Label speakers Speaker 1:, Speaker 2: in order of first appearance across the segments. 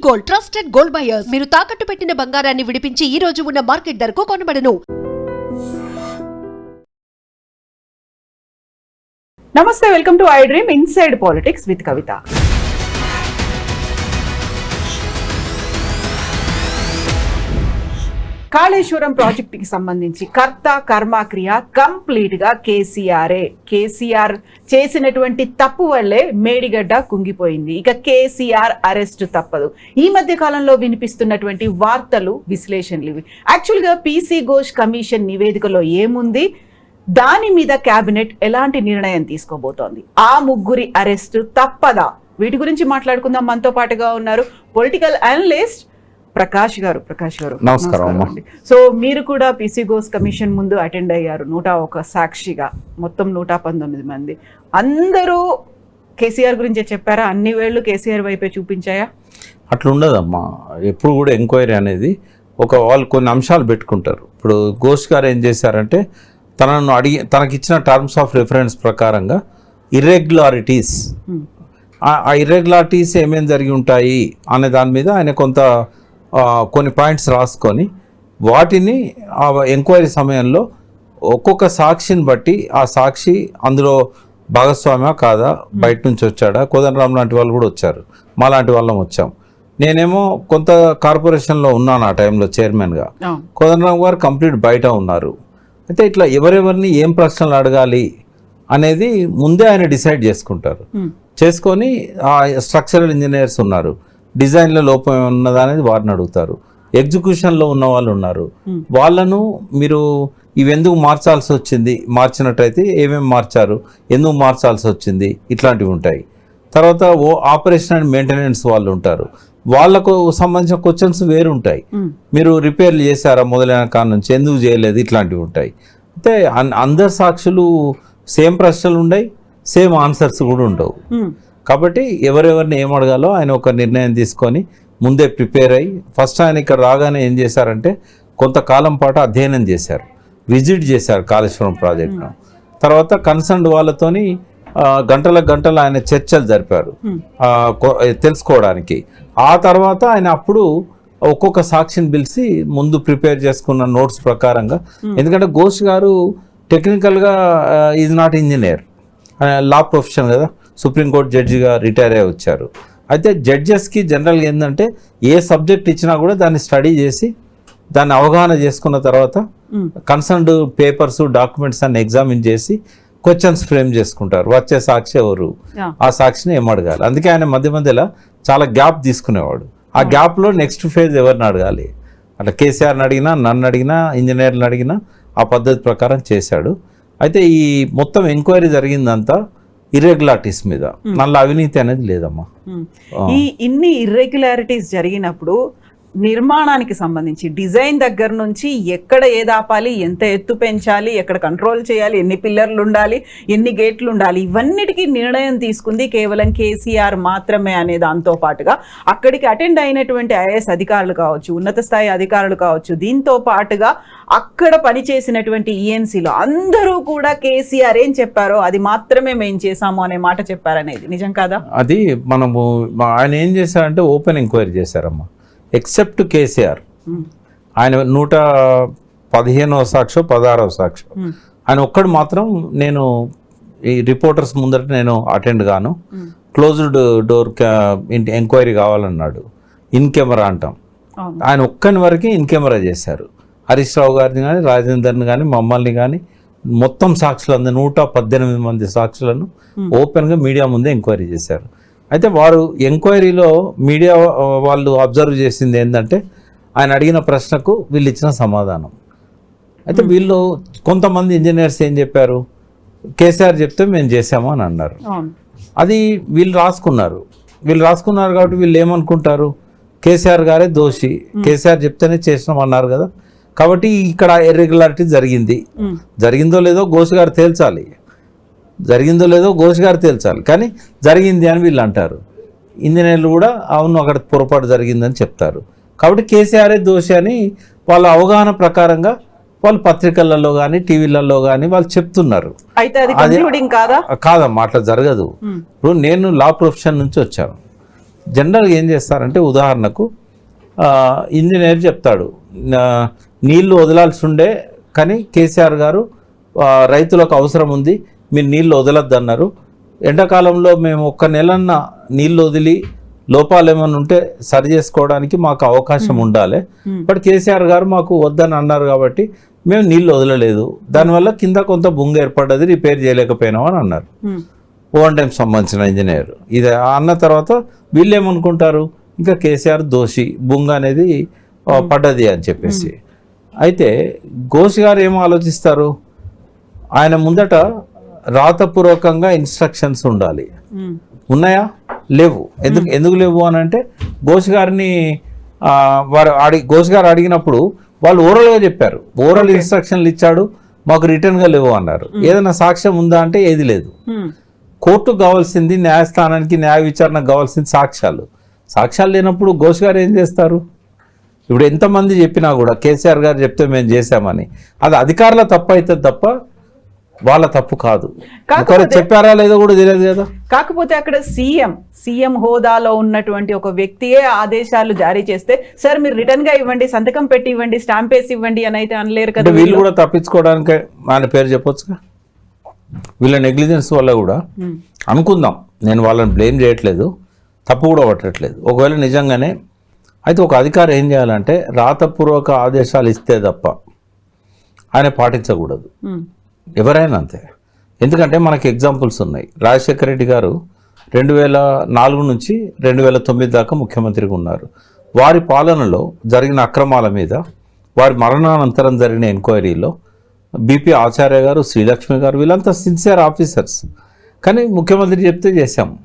Speaker 1: Gold, trusted gold buyers. మీరు తాకట్టు పెట్టిన బంగారాన్ని విడిపించి ఈ రోజు ఉన్న మార్కెట్ ధరకు కొనబడను.
Speaker 2: నమస్తే, welcome to I Dream inside politics with Kavitha. Kaleshwaram ప్రాజెక్టుకి సంబంధించి కర్త కర్మ క్రియ కంప్లీట్ గా కేసీఆరే. కేసీఆర్ చేసినటువంటి తప్పు వల్లే మేడిగడ్డ కుంగిపోయింది. ఇక కేసీఆర్ అరెస్ట్ తప్పదు. ఈ మధ్య కాలంలో వినిపిస్తున్నటువంటి వార్తలు, విశ్లేషణలు ఇవి. యాక్చువల్ గా పీసీ ఘోష్ కమిషన్ నివేదికలో ఏముంది, దాని మీద కేబినెట్ ఎలాంటి నిర్ణయం తీసుకోబోతోంది, ఆ ముగ్గురి అరెస్ట్ తప్పదా, వీటి గురించి మాట్లాడుకుందాం. మనతో పాటుగా ఉన్నారు పొలిటికల్ అనలిస్ట్ ప్రకాష్ గారు.
Speaker 3: నమస్కారం అండి.
Speaker 2: సో మీరు కూడా పీసీ ఘోష్ కమిషన్ ముందు అటెండ్ అయ్యారు 101 సాక్షిగా. మొత్తం 119 మంది అందరూ కేసీఆర్ గురించే చెప్పారా? అన్ని వేళ్ళు కేసీఆర్ వైపే చూపించాయా?
Speaker 3: అట్లా ఉండదమ్మా. ఎప్పుడు కూడా ఎంక్వైరీ అనేది వాళ్ళు కొన్ని అంశాలు పెట్టుకుంటారు. ఇప్పుడు ఘోష్ గారు ఏం చేశారంటే తనకిచ్చిన టర్మ్స్ ఆఫ్ రిఫరెన్స్ ప్రకారంగా ఇర్రెగ్యులారిటీస్, ఆ ఇర్రెగ్యులారిటీస్ ఏమేమి జరిగి ఉంటాయి అనే దాని మీద ఆయన కొన్ని పాయింట్స్ రాసుకొని వాటిని ఆ ఎంక్వైరీ సమయంలో ఒక్కొక్క సాక్షిని బట్టి ఆ సాక్షి అందులో భాగస్వామ్యా కాదా, బయట నుంచి వచ్చాడా, కోదండరాం లాంటి వాళ్ళు కూడా వచ్చారు, మా లాంటి వాళ్ళం వచ్చాం. నేనేమో కొంత కార్పొరేషన్లో ఉన్నాను ఆ టైంలో చైర్మన్గా, కోదండరాం గారు కంప్లీట్ బయట ఉన్నారు. అయితే ఇట్లా ఎవరెవరిని ఏం ప్రశ్నలు అడగాలి అనేది ముందే ఆయన డిసైడ్ చేసుకొని ఆ స్ట్రక్చరల్ ఇంజనీర్స్ ఉన్నారు, డిజైన్లో లోపం ఉన్నదా అనేది వారిని అడుగుతారు, ఎగ్జిక్యూషన్లో ఉన్న వాళ్ళు ఉన్నారు, వాళ్ళను మీరు ఇవెందుకు మార్చాల్సి వచ్చింది, మార్చినట్టయితే ఏమేమి మార్చారు, ఎందుకు మార్చాల్సి వచ్చింది, ఇట్లాంటివి ఉంటాయి. తర్వాత ఆపరేషన్ అండ్ మెయింటెనెన్స్ వాళ్ళు ఉంటారు, వాళ్ళకు సంబంధించిన క్వశ్చన్స్ వేరు ఉంటాయి. మీరు రిపేర్లు చేశారా మొదలైన కాడ నుంచి, ఎందుకు చేయలేదు, ఇట్లాంటివి ఉంటాయి. అయితే అందరు సాక్షులు సేమ్ ప్రశ్నలు ఉన్నాయి, సేమ్ ఆన్సర్స్ కూడా ఉండవు. కాబట్టి ఎవరెవరిని ఏం అడగాలో ఆయన ఒక నిర్ణయం తీసుకొని ముందే ప్రిపేర్ అయ్యి, ఫస్ట్ ఆయన ఇక్కడ రాగానే ఏం చేశారంటే కొంతకాలం పాటు అధ్యయనం చేశారు, విజిట్ చేశారు కాళేశ్వరం ప్రాజెక్టును. తర్వాత కన్సర్న్ వాళ్ళతోని గంటలు ఆయన చర్చలు జరిపారు తెలుసుకోవడానికి. ఆ తర్వాత ఆయన అప్పుడు ఒక్కొక్క సాక్షిని పిలిచి ముందు ప్రిపేర్ చేసుకున్న నోట్స్ ప్రకారంగా, ఎందుకంటే ఘోష్ గారు టెక్నికల్గా is not engineer, law profession కదా, సుప్రీంకోర్టు జడ్జిగా రిటైర్ అయ్యి వచ్చారు. అయితే జడ్జెస్కి జనరల్గా ఏంటంటే ఏ సబ్జెక్ట్ ఇచ్చినా కూడా దాన్ని స్టడీ చేసి దాన్ని అవగాహన చేసుకున్న తర్వాత కన్సర్న్డ్ పేపర్స్, డాక్యుమెంట్స్ అన్ని ఎగ్జామిన్ చేసి క్వశ్చన్స్ ఫ్రేమ్ చేసుకుంటారు. వచ్చే సాక్షి ఎవరు, ఆ సాక్షిని ఏం అడగాలి. అందుకే ఆయన మధ్యలో చాలా గ్యాప్ తీసుకునేవాడు. ఆ గ్యాప్లో నెక్స్ట్ ఫేజ్ ఎవరిని అడగాలి, అట్లా కేసీఆర్ని అడిగినా, నన్ను అడిగినా, ఇంజనీర్ని అడిగినా ఆ పద్ధతి ప్రకారం చేశాడు. అయితే ఈ మొత్తం ఎంక్వైరీ జరిగిందంతా ఇర్రెగ్యులారిటీస్ మీద, మళ్ళీ అవినీతి అనేది లేదమ్మా.
Speaker 2: ఇన్ని ఇర్రెగ్యులారిటీస్ జరిగినప్పుడు నిర్మాణానికి సంబంధించి డిజైన్ దగ్గర నుంచి ఎక్కడ ఏది ఆపాలి, ఎంత ఎత్తు పెంచాలి, ఎక్కడ కంట్రోల్ చేయాలి, ఎన్ని పిల్లర్లు ఉండాలి, ఎన్ని గేట్లు ఉండాలి, ఇవన్నిటికీ నిర్ణయం తీసుకుంది కేవలం కేసీఆర్ మాత్రమే అనే దాంతో పాటుగా అక్కడికి అటెండ్ అయినటువంటి ఐఏఎస్ అధికారులు కావచ్చు, ఉన్నత స్థాయి అధికారులు కావచ్చు, దీంతో పాటుగా అక్కడ పనిచేసినటువంటి ఈఎన్సీలు అందరూ కూడా కేసీఆర్ ఏం చెప్పారో అది మాత్రమే మేము చేశాము అనే మాట చెప్పారనేది నిజం కాదా?
Speaker 3: అది ఆయన ఏం చేశారంటే ఓపెన్ ఎంక్వైరీ చేశారమ్మా. ఎక్సెప్ట్ కేసీఆర్, ఆయన 115వ సాక్షి 16వ సాక్షి, ఆయన ఒక్కడు మాత్రం నేను ఈ రిపోర్టర్స్ ముందట నేను అటెండ్ గాను, క్లోజ్డ్ డోర్ ఎంక్వైరీ కావాలన్నాడు. ఇన్ కెమెరా అంటాం, ఆయన ఒక్కని వరకు ఇన్ కెమెరా చేశారు. హరీష్ రావు గారిని కానీ, రాజేందర్ని కానీ, మమ్మల్ని కానీ, మొత్తం సాక్షులందరూ 118 మంది సాక్షులను ఓపెన్గా మీడియా ముందే ఎంక్వైరీ చేశారు. అయితే వారు ఎంక్వైరీలో మీడియా వాళ్ళు అబ్జర్వ్ చేసింది ఏంటంటే ఆయన అడిగిన ప్రశ్నకు వీళ్ళు ఇచ్చిన సమాధానం. అయితే వీళ్ళు కొంతమంది ఇంజనీర్స్ ఏం చెప్పారు, కేసీఆర్ చెప్తే మేము చేసాము అని అన్నారు. అది వీళ్ళు రాసుకున్నారు కాబట్టి వీళ్ళు ఏమనుకుంటారు, కేసీఆర్ గారే దోషి, కేసీఆర్ చెప్తేనే చేసినాం అన్నారు కదా, కాబట్టి ఇక్కడ ఇర్రెగ్యులారిటీ జరిగిందో లేదో ఘోష్ గారు తేల్చాలి, కానీ జరిగింది అని వీళ్ళు అంటారు. ఇంజనీర్లు కూడా అవును అక్కడ పొరపాటు జరిగిందని చెప్తారు. కాబట్టి కేసీఆరే దోషి అని వాళ్ళ అవగాహన ప్రకారంగా వాళ్ళు పత్రికలలో కానీ టీవీలలో కానీ వాళ్ళు చెప్తున్నారు.
Speaker 2: కాదమ్మా,
Speaker 3: అట్లా జరగదు. ఇప్పుడు నేను లా ప్రొఫెషన్ నుంచి వచ్చాను, జనరల్గా ఏం చేస్తారంటే ఉదాహరణకు ఇంజనీర్ చెప్తాడు నీళ్లు వదలాల్సి ఉండే కానీ కేసీఆర్ గారు రైతులకు అవసరం ఉంది మీరు నీళ్లు వదలొద్దు అన్నారు. ఎండాకాలంలో మేము 1 నెలన్న నీళ్లు వదిలి లోపాలు ఏమైనా ఉంటే సరి చేసుకోవడానికి మాకు అవకాశం ఉండాలి. బట్ కేసీఆర్ గారు మాకు వద్దని అన్నారు కాబట్టి మేము నీళ్లు వదలలేదు. దానివల్ల కింద కొంత బొంగ ఏర్పడ్డది, రిపేర్ చేయలేకపోయినాం అని అన్నారు. ఓవన్ టైం సంబంధించిన ఇంజనీర్ ఇది అన్న తర్వాత వీళ్ళు ఏమనుకుంటారు, ఇంకా కేసీఆర్ దోషి, బొంగ అనేది పడ్డది అని చెప్పేసి. అయితే ఘోష్ గారు ఏమో ఆలోచిస్తారు, ఆయన ముందట రాతపూర్వకంగా ఇన్స్ట్రక్షన్స్ ఉండాలి. ఉన్నాయా? లేవు. ఎందుకు లేవు అని అంటే ఘోష్ గారిని ఘోష్ గారు అడిగినప్పుడు వాళ్ళు ఓరల్గా చెప్పారు, ఓరల్ ఇన్స్ట్రక్షన్లు ఇచ్చాడు, మాకు రిటర్న్గా లేవు అన్నారు. ఏదైనా సాక్ష్యం ఉందా అంటే ఏది లేదు. కోర్టుకు కావాల్సింది, న్యాయస్థానానికి న్యాయ విచారణకు కావాల్సింది సాక్ష్యాలు లేనప్పుడు ఘోష్ గారు ఏం చేస్తారు? ఇప్పుడు ఎంతమంది చెప్పినా కూడా కేసీఆర్ గారు చెప్తే మేము చేశామని, అది అధికారుల తప్పు అవుతుంది తప్ప వాళ్ళ తప్పు కాదు. చెప్పారా లేదో కూడా తెలియదు కదా.
Speaker 2: కాకపోతే అక్కడ సీఎం హోదాలో ఉన్నటువంటి ఒక వ్యక్తియే ఆదేశాలు జారీ చేస్తే సార్ మీరు రిటర్న్ గా ఇవ్వండి, సంతకం పెట్టి ఇవ్వండి, స్టాంప్ వేసి ఇవ్వండి అని అయితే అనలేరు కదా.
Speaker 3: వీళ్ళు కూడా తప్పించుకోవడానికి ఆయన పేరు చెప్పొచ్చుగా. వీళ్ళ నెగ్లిజెన్స్ వల్ల కూడా అనుకుందాం, నేను వాళ్ళని బ్లేమ్ చేయట్లేదు, తప్పు కూడా పట్టట్లేదు. ఒకవేళ నిజంగానే అయితే ఒక అధికారి ఏం చేయాలంటే రాతపూర్వక ఆదేశాలు ఇస్తే తప్ప ఆయన పాటించకూడదు. ఎవరైనా అంతే. ఎందుకంటే మనకి ఎగ్జాంపుల్స్ ఉన్నాయి. రాజశేఖర రెడ్డి గారు 2004 నుంచి 2009 దాకా ముఖ్యమంత్రిగా ఉన్నారు. వారి పాలనలో జరిగిన అక్రమాల మీద, వారి మరణానంతరం జరిగిన ఎంక్వైరీలో బీపీ ఆచార్య గారు, శ్రీలక్ష్మి గారు వీళ్ళంతా సిన్సియర్ ఆఫీసర్స్. కానీ ముఖ్యమంత్రి చెప్తే చేశాము,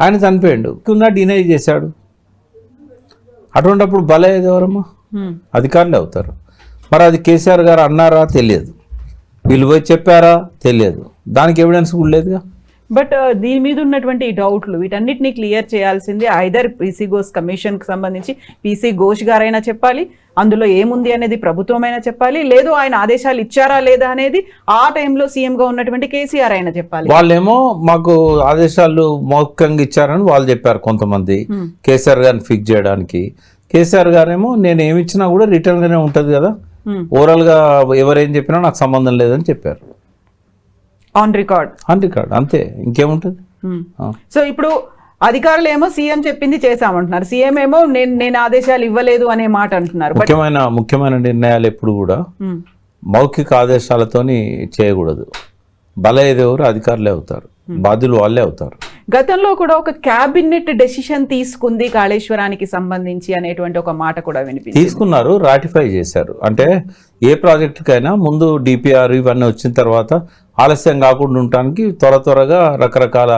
Speaker 3: ఆయన చనిపోయాడు, డినై చేశాడు. అటువంటిప్పుడు బలయ్యేది ఎవరమ్మా? అధికారులే అవుతారు. మరి అది కేసీఆర్ గారు అన్నారా తెలియదు, వీళ్ళు పోయి చెప్పారా తెలియదు, దానికి ఎవిడెన్స్ కూడా లేదుగా.
Speaker 2: బట్ దీని మీద ఉన్నటువంటి డౌట్లు వీటన్నిటిని క్లియర్ చేయాల్సింది ఐదర్ పీసీ ఘోష్ కమిషన్కి సంబంధించి పీసీ ఘోష్ గారైనా చెప్పాలి, అందులో ఏముంది అనేది ప్రభుత్వమైనా చెప్పాలి, లేదు ఆయన ఆదేశాలు ఇచ్చారా లేదా అనేది ఆ టైంలో సీఎంగా ఉన్నటువంటి కేసీఆర్ అయినా చెప్పాలి.
Speaker 3: వాళ్ళేమో మాకు ఆదేశాలు మౌఖికంగా ఇచ్చారని వాళ్ళు చెప్పారు కొంతమంది, కేసీఆర్ గారిని ఫిక్స్ చేయడానికి. కేసీఆర్ గారేమో నేను ఏమి ఇచ్చినా కూడా రిటర్న్ గానే ఉంటది కదా, ఓవరాల్ గా ఎవరేం చెప్పినా నాకు సంబంధం లేదని చెప్పారు.
Speaker 2: ఆన్ రికార్డ్
Speaker 3: అంతే, ఇంకేముంటది.
Speaker 2: సో ఇప్పుడు అధికారులు ఏమో సీఎం చెప్పింది చేశామంటున్నారు, సీఎం ఏమో నేను ఆదేశాలు ఇవ్వలేదు అనే మాట అంటున్నారు.
Speaker 3: ముఖ్యమైన నిర్ణయాలు ఎప్పుడు కూడా మౌఖిక ఆదేశాలతోని చేయకూడదు. బలయ్యేది ఎవరు? అధికారులే అవుతారు, బాధ్యులు వాళ్ళే అవుతారు.
Speaker 2: గతంలో కూడా ఒక క్యాబినెట్ డెసిషన్ తీసుకుంది కాళేశ్వరానికి సంబంధించి అనేటువంటి ఒక మాట కూడా వినిపించింది.
Speaker 3: తీసుకున్నారు, రాటిఫై చేశారు. అంటే ఏ ప్రాజెక్టుకైనా ముందు డిపిఆర్ ఇవన్నీ వచ్చిన తర్వాత ఆలస్యం కాకుండా ఉండటానికి త్వరగా రకరకాల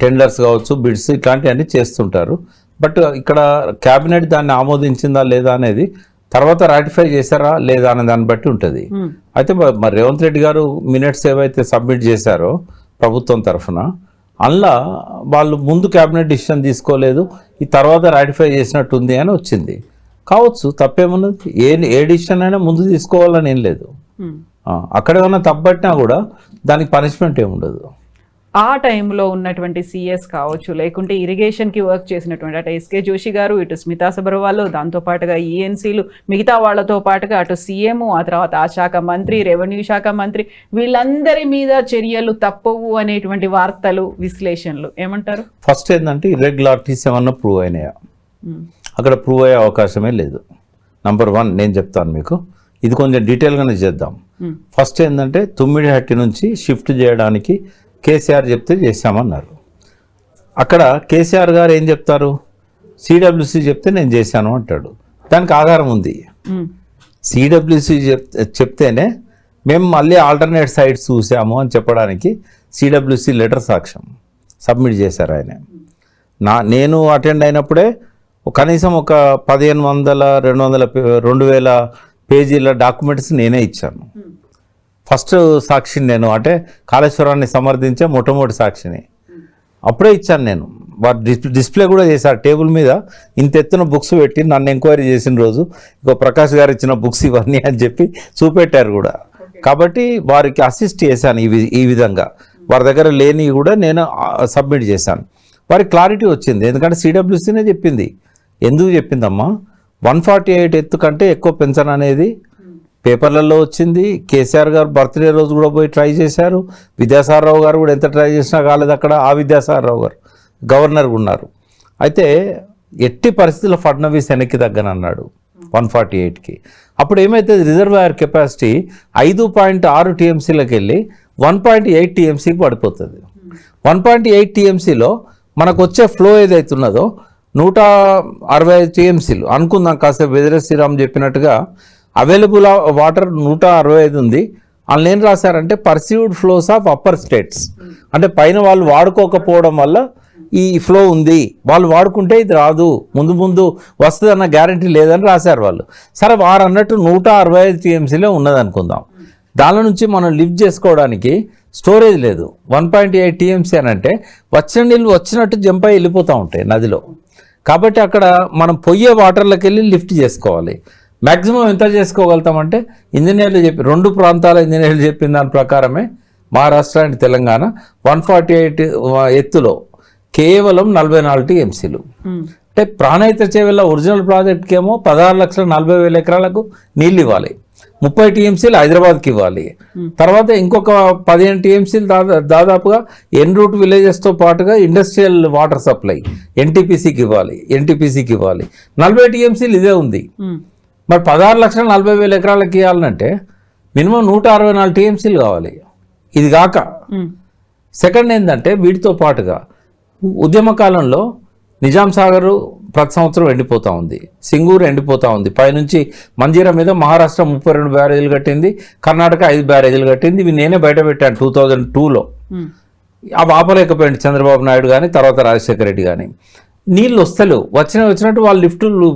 Speaker 3: టెండర్స్ కావచ్చు, బిడ్స్ ఇట్లాంటివన్నీ చేస్తుంటారు. బట్ ఇక్కడ క్యాబినెట్ దాన్ని ఆమోదించిందా లేదా అనేది తర్వాత రాటిఫై చేశారా లేదా అనే దాన్ని బట్టి ఉంటుంది. అయితే మరి రేవంత్ రెడ్డి గారు మినిట్స్ ఏవైతే సబ్మిట్ చేశారో ప్రభుత్వం తరఫున, అందులో వాళ్ళు ముందు క్యాబినెట్ డిసిషన్ తీసుకోలేదు, ఈ తర్వాత రాటిఫై చేసినట్టుంది అని వచ్చింది. కావచ్చు, తప్పేమున్నది. ఏ డిసిషన్ అయినా ముందు తీసుకోవాలని ఏం లేదు. అక్కడ ఏమైనా తప్పబట్టినా కూడా దానికి పనిష్మెంట్ ఏముండదు.
Speaker 2: ఆ టైంలో ఉన్నటువంటి సిఎస్ కావచ్చు, లేకుంటే ఇరిగేషన్కి వర్క్ చేసినటువంటి అటు ఎస్కే జోషి గారు, ఇటు స్మితా సబర్వాల్, దాంతోపాటుగా ఈఎన్సీలు, మిగతా వాళ్ళతో పాటుగా అటు సీఎం, ఆ తర్వాత ఆ శాఖ మంత్రి, రెవెన్యూ శాఖ మంత్రి, వీళ్ళందరి మీద చర్యలు తప్పవు అనేటువంటి వార్తలు, విశ్లేషణలు ఏమంటారు?
Speaker 3: ఫస్ట్ ఏంటంటే ఇర్రెగ్యులారిటీస్ ఏమన్నా ప్రూవ్ అయినాయా? అక్కడ ప్రూవ్ అయ్యే అవకాశమే లేదు. నంబర్ 1 నేను చెప్తాను మీకు, ఇది కొంచెం డీటెయిల్గానే చేద్దాం. ఫస్ట్ ఏంటంటే తుమ్మిడిహట్టి నుంచి షిఫ్ట్ చేయడానికి కేసీఆర్ చెప్తే చేశామన్నారు. అక్కడ కేసీఆర్ గారు ఏం చెప్తారు? సిడబ్ల్యూసి చెప్తే నేను చేశాను అంటాడు. దానికి ఆధారం ఉంది. సిడబ్ల్యూసి చెప్తేనే మేము మళ్ళీ ఆల్టర్నేట్ సైట్స్ చూసాము అని చెప్పడానికి సిడబ్ల్యూసి లెటర్ సాక్ష్యం సబ్మిట్ చేశారు ఆయన. నేను అటెండ్ అయినప్పుడే కనీసం ఒక 1500-2000 పేజీల డాక్యుమెంట్స్ నేనే ఇచ్చాను. ఫస్ట్ సాక్షిని నేను, అంటే కాళేశ్వరాన్ని సమర్థించే మొట్టమొదటి సాక్షిని అప్పుడే ఇచ్చాను నేను. వారు డిస్ప్లే కూడా చేశారు టేబుల్ మీద, ఇంత ఎత్తున బుక్స్ పెట్టి నన్ను ఎంక్వైరీ చేసిన రోజు ఇక ప్రకాష్ గారు ఇచ్చిన బుక్స్ ఇవన్నీ అని చెప్పి చూపెట్టారు కూడా. కాబట్టి వారికి అసిస్ట్ చేశాను ఈ విధంగా. వారి దగ్గర లేని కూడా నేను సబ్మిట్ చేశాను. వారికి క్లారిటీ వచ్చింది. ఎందుకంటే సిడబ్ల్యూసీనే చెప్పింది. ఎందుకు చెప్పిందమ్మా, 148 ఎత్తు కంటే ఎక్కువ పెంచను అనేది పేపర్లలో వచ్చింది. కేసీఆర్ గారు బర్త్డే రోజు కూడా పోయి ట్రై చేశారు. విద్యాసాగరరావు గారు కూడా ఎంత ట్రై చేసినా కాలేదు అక్కడ. ఆ విద్యాసాగరరావు గారు గవర్నర్గా ఉన్నారు. అయితే ఎట్టి పరిస్థితుల్లో ఫడ్నవీస్ వెనక్కి తగ్గనన్నాడు 148కి. అప్పుడు ఏమైతే రిజర్వాయర్ కెపాసిటీ 5.6 టీఎంసీలకు వెళ్ళి 1.8 టీఎంసీకి పడిపోతుంది. 1.8 టీఎంసీలో మనకు వచ్చే ఫ్లో ఏదైతున్నదో 165 టీఎంసీలు అనుకుందాం. కాసేపు వెదిరే శ్రీరామ్ చెప్పినట్టుగా అవైలబుల్ వాటర్ 165 ఉంది. అందులో ఏం రాశారంటే perceived flows of upper states, అంటే పైన వాళ్ళు వాడుకోకపోవడం వల్ల ఈ ఫ్లో ఉంది, వాళ్ళు వాడుకుంటే ఇది రాదు, ముందు ముందు వస్తుంది అన్న గ్యారంటీ లేదని రాశారు వాళ్ళు. సరే, వారు అన్నట్టు 165 టీఎంసీలే ఉన్నది అనుకుందాం. దాని నుంచి మనం లిఫ్ట్ చేసుకోవడానికి స్టోరేజ్ లేదు. 1.8 టీఎంసీ అని అంటే వచ్చిన నీళ్ళు వచ్చినట్టు జంప్ అయి వెళ్ళిపోతూ ఉంటాయి నదిలో. కాబట్టి అక్కడ మనం పొయ్యే వాటర్లోకి వెళ్ళి లిఫ్ట్ చేసుకోవాలి. మ్యాక్సిమం ఎంత చేసుకోగలుగుతామంటే ఇంజనీర్లు చెప్పి 2 ప్రాంతాల ఇంజనీర్లు చెప్పిన దాని ప్రకారమే మహారాష్ట్ర అండ్ తెలంగాణ 148 ఎత్తులో కేవలం 44 టీఎంసీలు. అంటే ప్రాణహిత చేవెళ్ళ ఒరిజినల్ ప్రాజెక్ట్కి ఏమో 16,40,000 ఎకరాలకు నీళ్ళు ఇవ్వాలి. 30 టీఎంసీలు హైదరాబాద్కి ఇవ్వాలి. తర్వాత ఇంకొక 15 టీఎంసీలు దాదాపుగా ఎన్ రూట్ విలేజెస్తో పాటుగా ఇండస్ట్రియల్ వాటర్ సప్లై ఎన్టీపీసీకి ఇవ్వాలి. 40 టీఎంసీలు ఇదే ఉంది. మరి 16,40,000 ఎకరాలకి ఇవ్వాలంటే మినిమం 164 టీఎంసీలు కావాలి. ఇది కాక సెకండ్ ఏంటంటే వీటితో పాటుగా ఉద్యమ కాలంలో నిజాం సాగర్ ప్రతి సంవత్సరం ఎండిపోతూ ఉంది, సింగూరు ఎండిపోతూ ఉంది. పైనుంచి మంజీరా మీద మహారాష్ట్ర 32 బ్యారేజీలు కట్టింది, కర్ణాటక 5 బ్యారేజీలు కట్టింది. ఇవి నేనే బయట పెట్టాను 2002లో. అవి ఆపలేకపోయింది చంద్రబాబు నాయుడు కానీ తర్వాత రాజశేఖర రెడ్డి కానీ. నీళ్ళు వస్తలేవు, వచ్చినట్టు వాళ్ళు లిఫ్టులు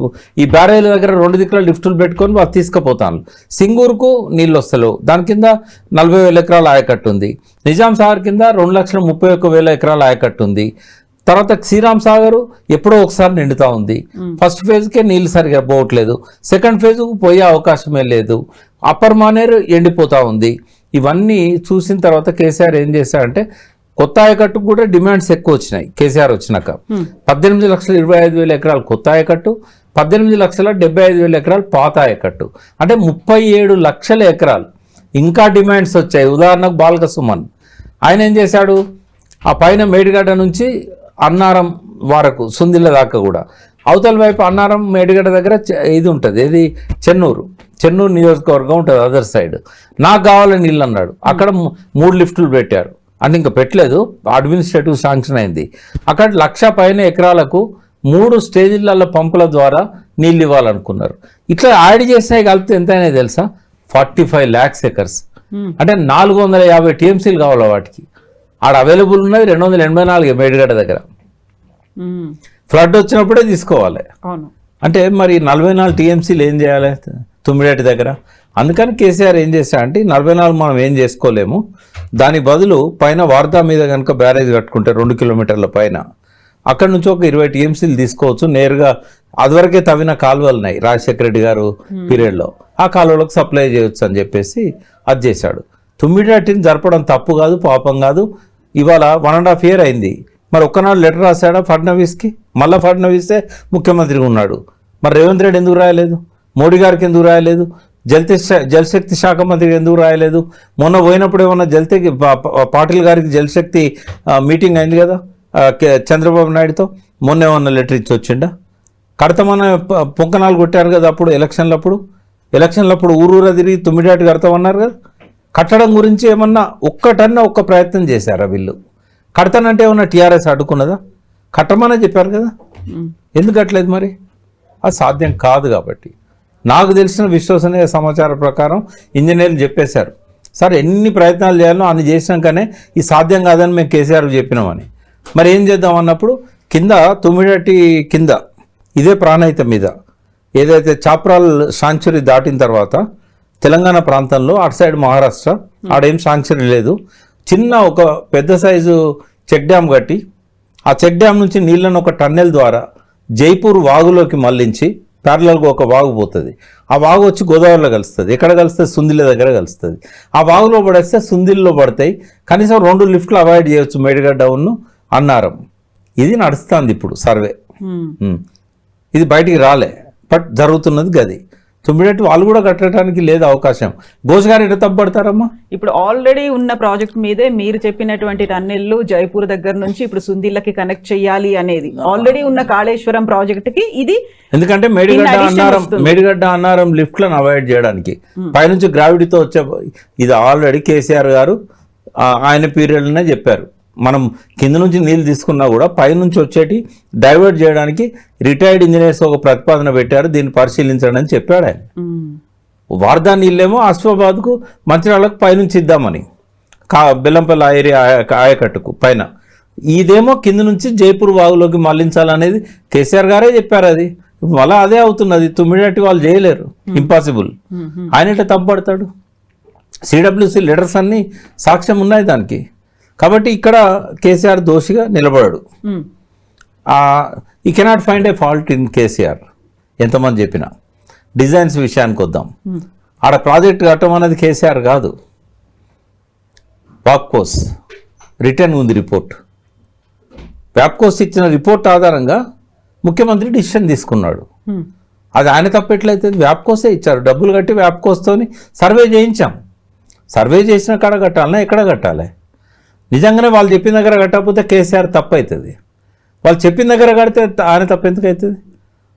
Speaker 3: ఈ బ్యారేజీల దగ్గర 2 దిక్కుల లిఫ్టులు పెట్టుకొని వాళ్ళు తీసుకుపోతాను. సింగూరుకు నీళ్ళు వస్తలేవు, దాని కింద 40,000 ఎకరాల ఆయకట్టు ఉంది. నిజాం సాగర్ కింద 2,31,000 ఎకరాల ఆయకట్టు ఉంది. తర్వాత శ్రీరామ్ సాగర్ ఎప్పుడో ఒకసారి నిండుతూ ఉంది. ఫస్ట్ ఫేజ్కే నీళ్ళు సరిగా పోవట్లేదు, సెకండ్ ఫేజ్కు పోయే అవకాశమే లేదు. అప్పర్ మానేరు ఎండిపోతూ ఉంది. ఇవన్నీ చూసిన తర్వాత కేసీఆర్ ఏం చేశారంటే కొత్త ఆయకట్టుకు కూడా డిమాండ్స్ ఎక్కువ వచ్చినాయి. కేసీఆర్ వచ్చినాక 18,25,000 ఎకరాలు కొత్త ఆయకట్టు, 18,75,000 ఎకరాలు పాత ఆయకట్టు, అంటే 37 లక్షల ఎకరాలు ఇంకా డిమాండ్స్ వచ్చాయి. ఉదాహరణకు బాల్క సుమన్ ఆయన ఏం చేశాడు, ఆ పైన మేడిగడ్డ నుంచి అన్నారం వరకు సుందిళ్ళ దాకా కూడా అవతల వైపు అన్నారం మేడిగడ్డ దగ్గర ఇది ఉంటుంది, ఏది చెన్నూరు నియోజకవర్గం ఉంటుంది అదర్ సైడ్. నాకు కావాలని నీళ్ళు అన్నాడు. అక్కడ 3 లిఫ్టులు పెట్టారు. అంటే ఇంకా పెట్టలేదు, అడ్మినిస్ట్రేటివ్ శాంక్షన్ అయింది. అక్కడ 1,00,000 పైన ఎకరాలకు 3 స్టేజీల పంపుల ద్వారా నీళ్ళు ఇవ్వాలనుకున్నారు. ఇట్లా యాడ్ చేసినాయి కలిపితే ఎంత అయినా తెలుసా, 45 lakhs ఎకర్స్, అంటే 450 టీఎంసీలు కావాలి వాటికి. ఆడ అవైలబుల్ ఉన్నది 284 మేడిగడ్డ దగ్గర. ఫ్లడ్ వచ్చినప్పుడే తీసుకోవాలి. అంటే మరి 44 టీఎంసీలు ఏం చేయాలి తుమ్మిడేటి దగ్గర? అందుకని కేసీఆర్ ఏం చేశారంటే 44 మనం ఏం చేసుకోలేము, దాని బదులు పైన వార్దా మీద కనుక బ్యారేజ్ కట్టుకుంటే 2 కిలోమీటర్ల పైన అక్కడ నుంచి ఒక 20 టీఎంసీలు తీసుకోవచ్చు. నేరుగా అదివరకే తవ్విన కాలువలు ఉన్నాయి రాజశేఖర రెడ్డి గారు పీరియడ్లో, ఆ కాలువలకు సప్లై చేయొచ్చు అని చెప్పేసి అది చేశాడు. తుమ్మిడేటిని జరపడం తప్పు కాదు, పాపం కాదు. ఇవాళ 1.5 year అయింది. మరి ఒక్కనాడు లెటర్ రాశాడా ఫడ్నవీస్కి? మళ్ళీ ఫడ్నవీసే ముఖ్యమంత్రిగా ఉన్నాడు. మరి రేవంత్ రెడ్డి ఎందుకు రాయలేదు? మోడీ గారికి ఎందుకు రాయలేదు? జలశక్తి శాఖ మంత్రికి ఎందుకు రాయలేదు? మొన్న పోయినప్పుడు ఏమన్నా పాటిల్ గారికి జలశక్తి మీటింగ్ అయింది కదా చంద్రబాబు నాయుడుతో, మొన్న ఏమన్నా లెటర్ ఇచ్చి వచ్చిండా? కడతామన్న పొంకనాలు కొట్టారు కదా అప్పుడు ఎలక్షన్లప్పుడు ఊరూరా తిరిగి తుమ్మిడాటి కడతామన్నారు కదా. కట్టడం గురించి ఏమన్నా ఒక్క ప్రయత్నం చేశారా వీళ్ళు? కడతానంటే ఏమన్నా టీఆర్ఎస్ అడ్డుకున్నదా? కట్టమనే చెప్పారు కదా, ఎందుకు కట్టలేదు? మరి అది సాధ్యం కాదు. కాబట్టి నాకు తెలిసిన విశ్వసనీయ సమాచారం ప్రకారం ఇంజనీర్లు చెప్పేశారు, సార్ ఎన్ని ప్రయత్నాలు చేయాలో అన్ని చేసినాకనే ఇది సాధ్యం కాదని మేము కేసీఆర్కి చెప్పినామని. మరి ఏం చేద్దాం అన్నప్పుడు కింద తుమ్మిడటి కింద ఇదే ప్రాణహిత మీద ఏదైతే చాప్రాల్ సాంచురీ దాటిన తర్వాత తెలంగాణ ప్రాంతంలో అటు సైడ్ మహారాష్ట్ర ఆడేం సాంక్చురీ లేదు, చిన్న ఒక పెద్ద సైజు చెక్ డ్యామ్ కట్టి ఆ చెక్ డ్యామ్ నుంచి నీళ్ళను ఒక టన్నెల్ ద్వారా జైపూర్ వాగులోకి మళ్లించి ప్యారలల్గా ఒక వాగు పోతుంది. ఆ వాగు వచ్చి గోదావరిలో కలుస్తుంది. ఎక్కడ కలుస్తుంది? సుందిళ్ళ దగ్గర కలుస్తుంది. ఆ వాగులో పడేస్తే సుందిల్లో పడతాయి. కనీసం 2 లిఫ్ట్లు అవాయిడ్ చేయవచ్చు, మేడిగడ్డ డౌన్ను అన్నారం. ఇది నడుస్తుంది ఇప్పుడు సర్వే.
Speaker 2: Hmm.
Speaker 3: ఇది బయటికి రాలే, బట్ జరుగుతున్నది గది. తుమ్మిడట్టు వాళ్ళు కూడా కట్టడానికి లేదు అవకాశం. ఘోష్ గారు ఎట్లా తప్పబడతారమ్మా?
Speaker 2: ఇప్పుడు ఆల్రెడీ ఉన్న ప్రాజెక్ట్ మీదే మీరు చెప్పినటువంటి టన్నెల్లు జైపూర్ దగ్గర నుంచి ఇప్పుడు సుందిల్లకి కనెక్ట్ చేయాలి అనేది ఆల్రెడీ ఉన్న కాళేశ్వరం ప్రాజెక్ట్ కి ఇది,
Speaker 3: ఎందుకంటే మేడిగడ్డ అన్నారం లిఫ్ట్లను అవాయిడ్ చేయడానికి పైనుంచి గ్రావిటీతో వచ్చే ఇది ఆల్రెడీ కేసీఆర్ గారు ఆయన పీరియడ్లోనే చెప్పారు. మనం కింద నుంచి నీళ్ళు తీసుకున్నా కూడా పైనుంచి వచ్చేటి డైవర్ట్ చేయడానికి రిటైర్డ్ ఇంజనీర్స్ ఒక ప్రతిపాదన పెట్టారు, దీన్ని పరిశీలించండి అని చెప్పాడు ఆయన. వార్దా నీళ్ళేమో అశ్వాబాద్కు మంచిర్యాలకు పైనుంచి ఇద్దామని, బెల్లంపల్లి ఏరియా ఆయకట్టుకు పైన, ఇదేమో కింద నుంచి జైపూర్ వాగులోకి మళ్లించాలనేది కేసీఆర్ గారే చెప్పారు. అది మళ్ళీ అదే అవుతున్నది. తుమ్మిడట్టి వాళ్ళు చేయలేరు, ఇంపాసిబుల్. ఆయన ఎట్లా తప్పబడతాడు? సిడబ్ల్యూసి లెటర్స్ అన్నీ సాక్ష్యం ఉన్నాయి దానికి. కాబట్టి ఇక్కడ కేసీఆర్ దోషిగా నిలబడాడు. ఈ cannot find a fault in KCR ఎంతమంది చెప్పినా. డిజైన్స్ విషయానికి వద్దాం. ఆడ ప్రాజెక్ట్ కట్టమన్నది కేసీఆర్ కాదు, వాప్కోస్ రిటర్న్ ఉంది రిపోర్ట్. వాప్కోస్ ఇచ్చిన రిపోర్ట్ ఆధారంగా ముఖ్యమంత్రి డిసిషన్ తీసుకున్నాడు. అది ఆయన తప్పెట్లయితే వ్యాప్కోసే ఇచ్చారు, డబ్బులు కట్టి వ్యాప్కోస్తోని సర్వే చేయించాం. సర్వే చేసిన కాడ కట్టాలన్నా ఎక్కడ కట్టాలి? నిజంగానే వాళ్ళు చెప్పిన దగ్గర కట్టకపోతే కేసీఆర్ తప్పు అవుతుంది. వాళ్ళు చెప్పిన దగ్గర కడితే ఆయన తప్పు ఎందుకు అవుతుంది?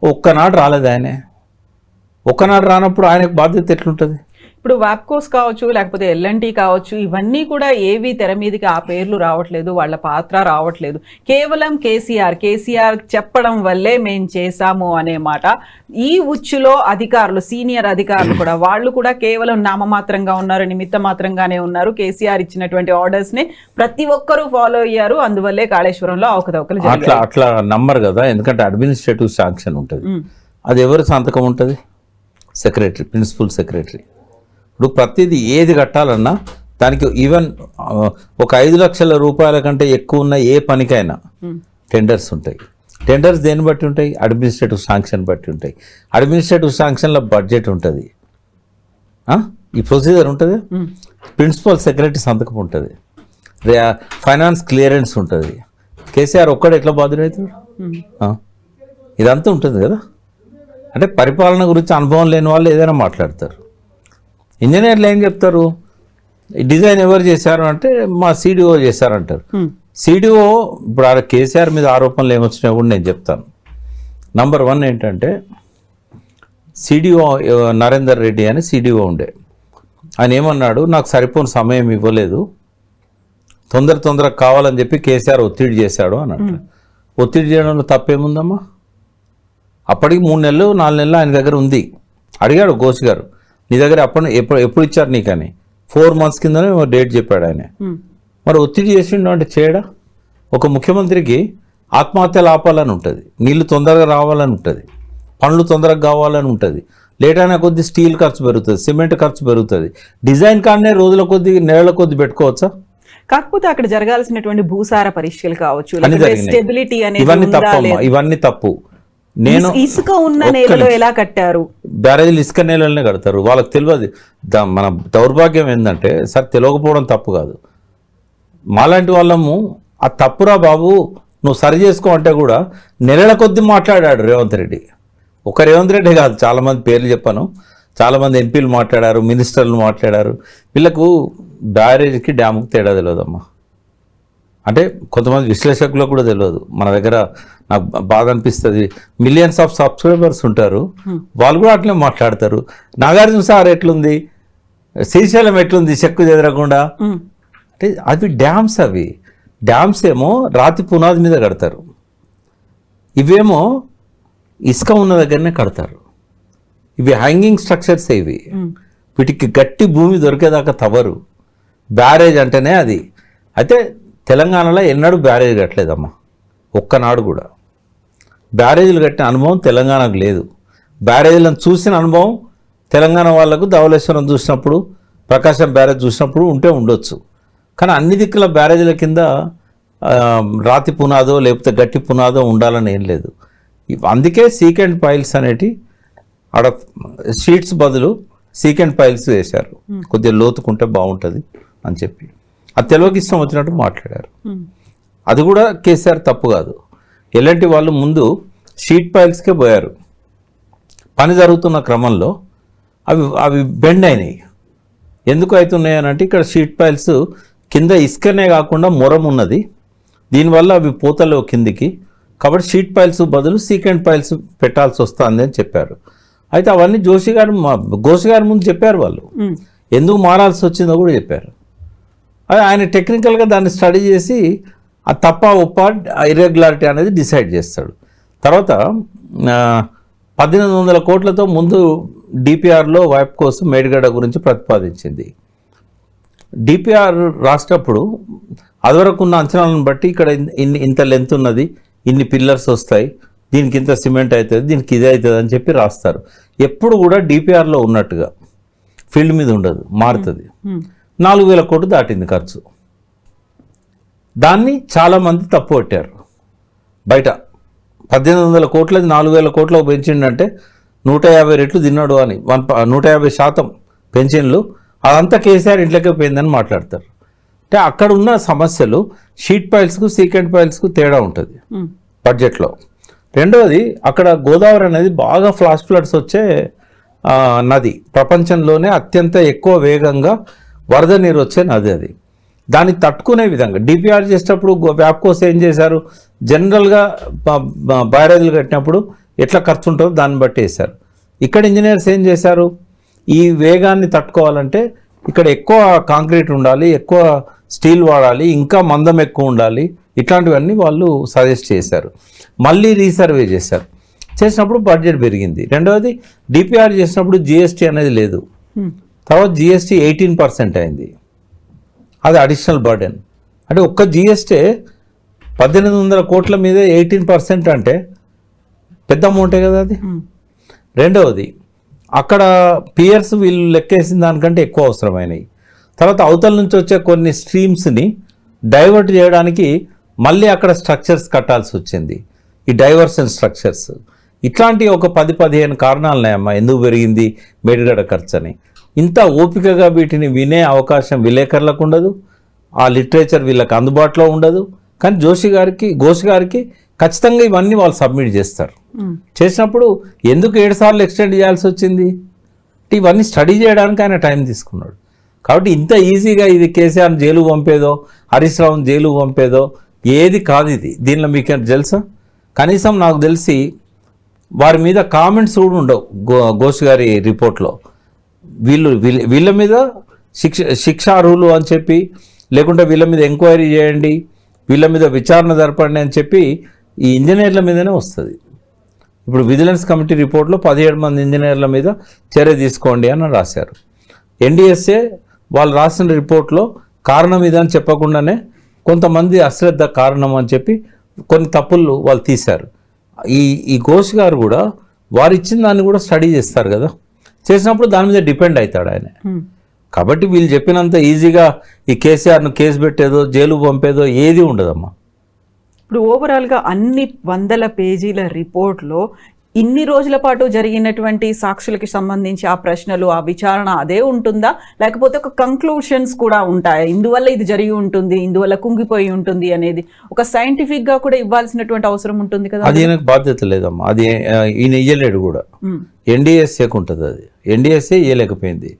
Speaker 3: ఒక్కనాడు రాలేదు ఆయనే. ఒక్కనాడు రానప్పుడు ఆయనకు బాధ్యత ఎట్లుంటుంది?
Speaker 2: ఇప్పుడు వాప్కోస్ కావచ్చు, లేకపోతే ఎల్ఎన్టీ కావచ్చు, ఇవన్నీ కూడా ఏవి తెర మీదకి ఆ పేర్లు రావట్లేదు, వాళ్ళ పాత్ర రావట్లేదు. కేవలం కేసీఆర్ చెప్పడం వల్లే మేము చేశాము అనే మాట. ఈ ఉచ్చులో అధికారులు, సీనియర్ అధికారులు కూడా, వాళ్ళు కూడా కేవలం నామమాత్రంగా ఉన్నారు, నిమిత్త మాత్రంగానే ఉన్నారు. కేసీఆర్ ఇచ్చినటువంటి ఆర్డర్స్ ని ప్రతి ఒక్కరూ ఫాలో అయ్యారు. అందువల్లే కాళేశ్వరంలో అవకతవకలు జరిగాయి.
Speaker 3: అట్లా నమ్మరు కదా, ఎందుకంటే అడ్మినిస్ట్రేటివ్ శాంక్షన్ ఉంటుంది. అది ఎవరి సంతకం ఉంటుంది? Secretary, principal secretary. ఇప్పుడు ప్రతిదీ ఏది కట్టాలన్నా దానికి ఈవెన్ ఒక 5 లక్షల రూపాయల కంటే ఎక్కువ ఉన్న ఏ పనికైనా టెండర్స్ ఉంటాయి. టెండర్స్ దేన్ని బట్టి ఉంటాయి? అడ్మినిస్ట్రేటివ్ శాంక్షన్ బట్టి ఉంటాయి. అడ్మినిస్ట్రేటివ్ శాంక్షన్లో బడ్జెట్ ఉంటుంది, ఈ ప్రొసీజర్ ఉంటుంది, ప్రిన్సిపల్ సెక్రటరీ సంతకం ఉంటుంది, ఫైనాన్స్ క్లియరెన్స్ ఉంటుంది. కేసీఆర్ ఒక్కడు ఎట్లా బాధ్యుడవుతాడు? ఇదంతా ఉంటుంది కదా. అంటే పరిపాలన గురించి అనుభవం లేని వాళ్ళు ఏదైనా మాట్లాడతారు. ఇంజనీర్లు ఏం చెప్తారు? డిజైన్ ఎవరు చేశారు అంటే మా సిడిఓ చేశారంటారు. సిడిఓ ఇప్పుడు కేసీఆర్ మీద ఆరోపణలు ఏమొచ్చినాయో కూడా నేను చెప్తాను. నంబర్ 1 ఏంటంటే సిడిఓ నరేందర్ రెడ్డి అని సిడిఓ ఉండే, ఆయన ఏమన్నాడు, నాకు సరిపోని సమయం ఇవ్వలేదు, తొందరగా కావాలని చెప్పి కేసీఆర్ ఒత్తిడి చేశాడు అన్నట్టు. ఒత్తిడి చేయడంలో తప్పేముందమ్మా? అప్పటికి 3 నెలలు 4 నెలలు ఆయన దగ్గర ఉంది. అడిగాడు ఘోష్ గారు, నీ దగ్గర ఎప్పుడు ఇచ్చారు నీకని. 4 months కిందనే డేట్ చెప్పాడు ఆయన. మరి ఒత్తిడి చేసిండు అంటే చేయడా? ఒక ముఖ్యమంత్రికి ఆత్మహత్యలు ఆపాలని ఉంటుంది, నీళ్లు తొందరగా రావాలని ఉంటుంది, పనులు తొందరగా కావాలని ఉంటుంది. లేట్ అయినా కొద్ది స్టీల్ ఖర్చు పెరుగుతుంది, సిమెంట్ ఖర్చు పెరుగుతుంది. డిజైన్ కాడనే రోజుల కొద్ది నెలల కొద్ది పెట్టుకోవచ్చా?
Speaker 2: కాకపోతే అక్కడ జరగాల్సినటువంటి భూసార పరీక్షలు కావచ్చు, స్టెబిలిటీ అనేది
Speaker 3: ఇవన్నీ తప్పు. నేను
Speaker 2: ఇసుక ఉన్న నేలలో ఎలా కట్టారు?
Speaker 3: బ్యారేజీలు ఇసుక నేలనే కడతారు, వాళ్ళకి తెలియదు. మన దౌర్భాగ్యం ఏంటంటే, సార్ తెలియకపోవడం తప్పు కాదు, మాలాంటి వాళ్ళము ఆ తప్పురా బాబు నువ్వు సరి చేసుకో అంటే కూడా నెలల కొద్ది మాట్లాడాడు రేవంత్ రెడ్డి. ఒక రేవంత్ రెడ్డి కాదు, చాలామంది పేర్లు చెప్పాను, చాలామంది ఎంపీలు మాట్లాడారు, మినిస్టర్లు మాట్లాడారు. వీళ్ళకు బ్యారేజ్కి డ్యాముకి తేడా తెలియదమ్మా. అంటే కొంతమంది విశ్లేషకులకు కూడా తెలియదు. మన దగ్గర నాకు బాధ అనిపిస్తుంది, మిలియన్స్ ఆఫ్ సబ్స్క్రైబర్స్ ఉంటారు, వాళ్ళు కూడా అట్లే మాట్లాడతారు. నాగార్జున సార్ ఎట్లుంది, శ్రీశైలం ఎట్లుంది చెక్కు చెదరకుండా అంటే అవి డ్యామ్స్. అవి డ్యామ్స్ ఏమో రాతి పునాది మీద కడతారు, ఇవేమో ఇసుక ఉన్న దగ్గరనే కడతారు. ఇవి హ్యాంగింగ్ స్ట్రక్చర్స్. ఇవి వీటికి గట్టి భూమి దొరికేదాకా తవ్వరు. బ్యారేజ్ అంటేనే అది. అయితే తెలంగాణలో ఎన్నడూ బ్యారేజ్ కట్టలేదమ్మా, ఒక్కనాడు కూడా. బ్యారేజీలు కట్టిన అనుభవం తెలంగాణకు లేదు. బ్యారేజీలను చూసిన అనుభవం తెలంగాణ వాళ్ళకు ధవళేశ్వరం చూసినప్పుడు, ప్రకాశం బ్యారేజ్ చూసినప్పుడు ఉంటే ఉండొచ్చు. కానీ అన్ని దిక్కుల బ్యారేజీల కింద రాతి పునాదో లేకపోతే గట్టి పునాదో ఉండాలని ఏం లేదు. అందుకే సీకెండ్ పైల్స్ అనేటి ఆడ షీట్స్ బదులు సీకెండ్ పైల్స్ వేశారు, కొద్దిగా లోతుకుంటే బాగుంటుంది అని చెప్పి. అది తెలుగుకి ఇష్టం వచ్చినట్టు మాట్లాడారు. అది కూడా కేసీఆర్ తప్పు కాదు. ఎలాంటి వాళ్ళు ముందు షీట్ పైల్స్కే పోయారు. పని జరుగుతున్న క్రమంలో అవి బెండ్ అయినాయి. ఎందుకు అవుతున్నాయి అని అంటే ఇక్కడ షీట్ పైల్స్ కింద ఇసుకనే కాకుండా మొరం ఉన్నది, దీనివల్ల అవి పోతలేవు కిందికి, కాబట్టి షీట్ పైల్స్ బదులు సీకెంట్ పైల్స్ పెట్టాల్సి వస్తుంది అని చెప్పారు. అయితే అవన్నీ ఘోష్ గారి ముందు చెప్పారు వాళ్ళు, ఎందుకు మారాల్సి వచ్చిందో కూడా చెప్పారు. అది ఆయన టెక్నికల్గా దాన్ని స్టడీ చేసి ఆ తప్ప ఒప్ప ఇర్రెగ్యులారిటీ అనేది డిసైడ్ చేస్తాడు. తర్వాత 1800 కోట్లతో ముందు డిపిఆర్లో వైప్ కోసం మేడిగడ్డ గురించి ప్రతిపాదించింది. డిపిఆర్ రాసేటప్పుడు అదివరకు ఉన్న అంచనాలను బట్టి ఇక్కడ ఇంత లెంత్ ఉన్నది, ఇన్ని పిల్లర్స్ వస్తాయి, దీనికి ఇంత సిమెంట్ అవుతుంది, దీనికి ఇది అవుతుంది అని చెప్పి రాస్తారు. ఎప్పుడు కూడా డిపిఆర్లో ఉన్నట్టుగా ఫీల్డ్ మీద ఉండదు, మారుతుంది. 4000 కోట్లు దాటింది ఖర్చు. దాన్ని చాలామంది తప్పు పట్టారు బయట. 1800 కోట్లది 4000 కోట్లకు పెంచిండంటే 150 రెట్లు తిన్నాడు అని, 150% పెన్షన్లు, అదంతా కేసీఆర్ ఇంట్లోకే పోయిందని మాట్లాడతారు. అంటే అక్కడ ఉన్న సమస్యలు షీట్ పైల్స్కు సీకెంట్ పైల్స్కు తేడా ఉంటుంది బడ్జెట్లో. రెండవది, అక్కడ గోదావరి అనేది బాగా ఫ్లాష్ ఫ్లడ్స్ వచ్చే నది, ప్రపంచంలోనే అత్యంత ఎక్కువ వేగంగా వరద నీరు వచ్చే నది అది. దాన్ని తట్టుకునే విధంగా డిపిఆర్ చేసేటప్పుడు వ్యాప్కోస్ ఏం చేశారు, జనరల్గా బ్యారేజ్లు కట్టినప్పుడు ఎట్లా ఖర్చు ఉంటుందో దాన్ని బట్టి వేశారు. ఇక్కడ ఇంజనీర్స్ ఏం చేశారు, ఈ వేగాన్ని తట్టుకోవాలంటే ఇక్కడ ఎక్కువ కాంక్రీట్ ఉండాలి, ఎక్కువ స్టీల్ వాడాలి, ఇంకా మందం ఎక్కువ ఉండాలి, ఇట్లాంటివన్నీ వాళ్ళు సజెస్ట్ చేశారు. మళ్ళీ రీసర్వే చేశారు, చేసినప్పుడు బడ్జెట్ పెరిగింది. రెండవది, డిపిఆర్ చేసినప్పుడు జిఎస్టీ అనేది లేదు, తర్వాత జిఎస్టీ 18% అయింది, అది అడిషనల్ బర్డెన్. అంటే ఒక్క జిఎస్టీ 1800 కోట్ల మీద 18% అంటే పెద్ద అమౌంటే కదా అది. రెండవది, అక్కడ పియర్స్ వీళ్ళు లెక్కేసిన దానికంటే ఎక్కువ అవసరమైనవి. తర్వాత అవతల నుంచి వచ్చే కొన్ని స్ట్రీమ్స్ని డైవర్ట్ చేయడానికి మళ్ళీ అక్కడ స్ట్రక్చర్స్ కట్టాల్సి వచ్చింది, ఈ డైవర్షన్ స్ట్రక్చర్స్. ఇట్లాంటి ఒక 10-15 కారణాలున్నాయమ్మా ఎందుకు పెరిగింది మేడిగడ్డ ఖర్చు అని. ఇంత ఓపికగా వీటిని వినే అవకాశం విలేకరులకు ఉండదు, ఆ లిటరేచర్ వీళ్ళకి అందుబాటులో ఉండదు. కానీ ఘోష్ గారికి ఖచ్చితంగా ఇవన్నీ వాళ్ళు సబ్మిట్ చేస్తారు. చేసినప్పుడు ఎందుకు 7 సార్లు ఎక్స్టెండ్ చేయాల్సి వచ్చింది, ఇవన్నీ స్టడీ చేయడానికి ఆయన టైం తీసుకున్నాడు. కాబట్టి ఇంత ఈజీగా ఇది కేసీఆర్ జైలు పంపేదో, హరీష్ రావుని జైలు పంపేదో ఏది కాదు ఇది. దీనిలో మీకు తెలుసా, కనీసం నాకు తెలిసి వారి మీద కామెంట్స్ కూడా ఉండవు ఘోష్ గారి రిపోర్ట్లో. వీళ్ళ మీద శిక్షార్హులు అని చెప్పి, లేకుంటే వీళ్ళ మీద ఎంక్వైరీ చేయండి, వీళ్ళ మీద విచారణ జరపండి అని చెప్పి ఈ ఇంజనీర్ల మీదనే వస్తుంది. ఇప్పుడు విజిలెన్స్ కమిటీ రిపోర్ట్లో 17 మంది ఇంజనీర్ల మీద చర్య తీసుకోండి అని రాశారు. ఎన్డీఎస్ఏ వాళ్ళు రాసిన రిపోర్ట్లో కారణం ఇదని చెప్పకుండానే కొంతమంది అశ్రద్ధ కారణం అని చెప్పి కొన్ని తప్పులు వాళ్ళు తీశారు. ఈ ఘోష్ గారు కూడా వారు ఇచ్చిన దాన్ని కూడా స్టడీ చేస్తారు కదా, చేసినప్పుడు దాని మీద డిపెండ్ అవుతాడు ఆయన. కాబట్టి వీళ్ళు చెప్పినంత ఈజీగా ఈ కేసీఆర్ను కేసు పెట్టేదో జైలు పంపేదో ఏది ఉండదమ్మా.
Speaker 2: ఇప్పుడు ఓవరాల్గా అన్ని 100 పేజీల రిపోర్ట్లో ఇన్ని రోజుల పాటు జరిగినటువంటి సాక్షులకి సంబంధించి ఆ ప్రశ్నలు, ఆ విచారణ అదే ఉంటుందా, లేకపోతే ఒక కంక్లూషన్స్ కూడా ఉంటాయా, ఇందువల్ల ఇది జరిగి ఉంటుంది, ఇందువల్ల కుంగిపోయి ఉంటుంది అనేది ఒక సైంటిఫిక్గా కూడా ఇవ్వాల్సినటువంటి అవసరం ఉంటుంది కదా.
Speaker 3: అది ఈయనకు బాధ్యత లేదమ్మా, అది ఈయన ఇయ్యలేడు కూడా. ఎన్డీఎస్ఏకు ఉంటుంది, అది ఎన్డీఎస్ఏ ఇయ్యలేకపోయింది.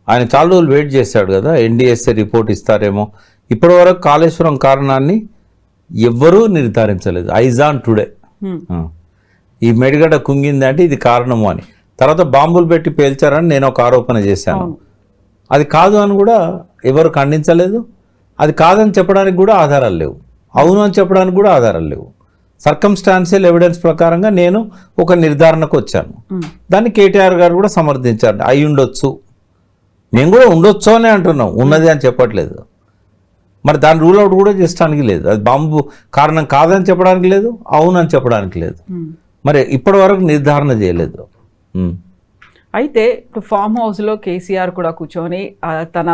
Speaker 3: ఆయన చాలా రోజులు వెయిట్ చేశాడు కదా, ఎన్డీఎస్ఏ రిపోర్ట్ ఇస్తారేమో. ఇప్పటి వరకు కాళేశ్వరం కారణాన్ని ఎవ్వరూ నిర్ధారించలేదు. ఐజాన్ టుడే ఈ మేడిగడ్డ కుంగింది అంటే ఇది కారణము అని. తర్వాత బాంబులు పెట్టి పేల్చారని నేను ఒక ఆరోపణ చేశాను, అది కాదు అని కూడా ఎవరు ఖండించలేదు. అది కాదని చెప్పడానికి కూడా ఆధారాలు లేవు, అవును అని చెప్పడానికి కూడా ఆధారాలు లేవు. సర్కమ్స్టాన్షియల్ ఎవిడెన్స్ ప్రకారంగా నేను ఒక నిర్ధారణకు వచ్చాను. దాన్ని కేటీఆర్ గారు కూడా సమర్థించారు, అయి ఉండొచ్చు. మేము కూడా ఉండొచ్చు అని అంటున్నాం, ఉన్నది అని చెప్పట్లేదు. మరి దాన్ని రూల్ అవుట్ కూడా చేయడానికి లేదు. అది బాంబు కారణం కాదని చెప్పడానికి లేదు, అవును అని చెప్పడానికి లేదు. మరి ఇప్పటి వరకు నిర్ధారణ చేయలేదు.
Speaker 2: అయితే ఇప్పుడు ఫామ్ హౌస్లో కేసీఆర్ కూడా కూర్చొని తన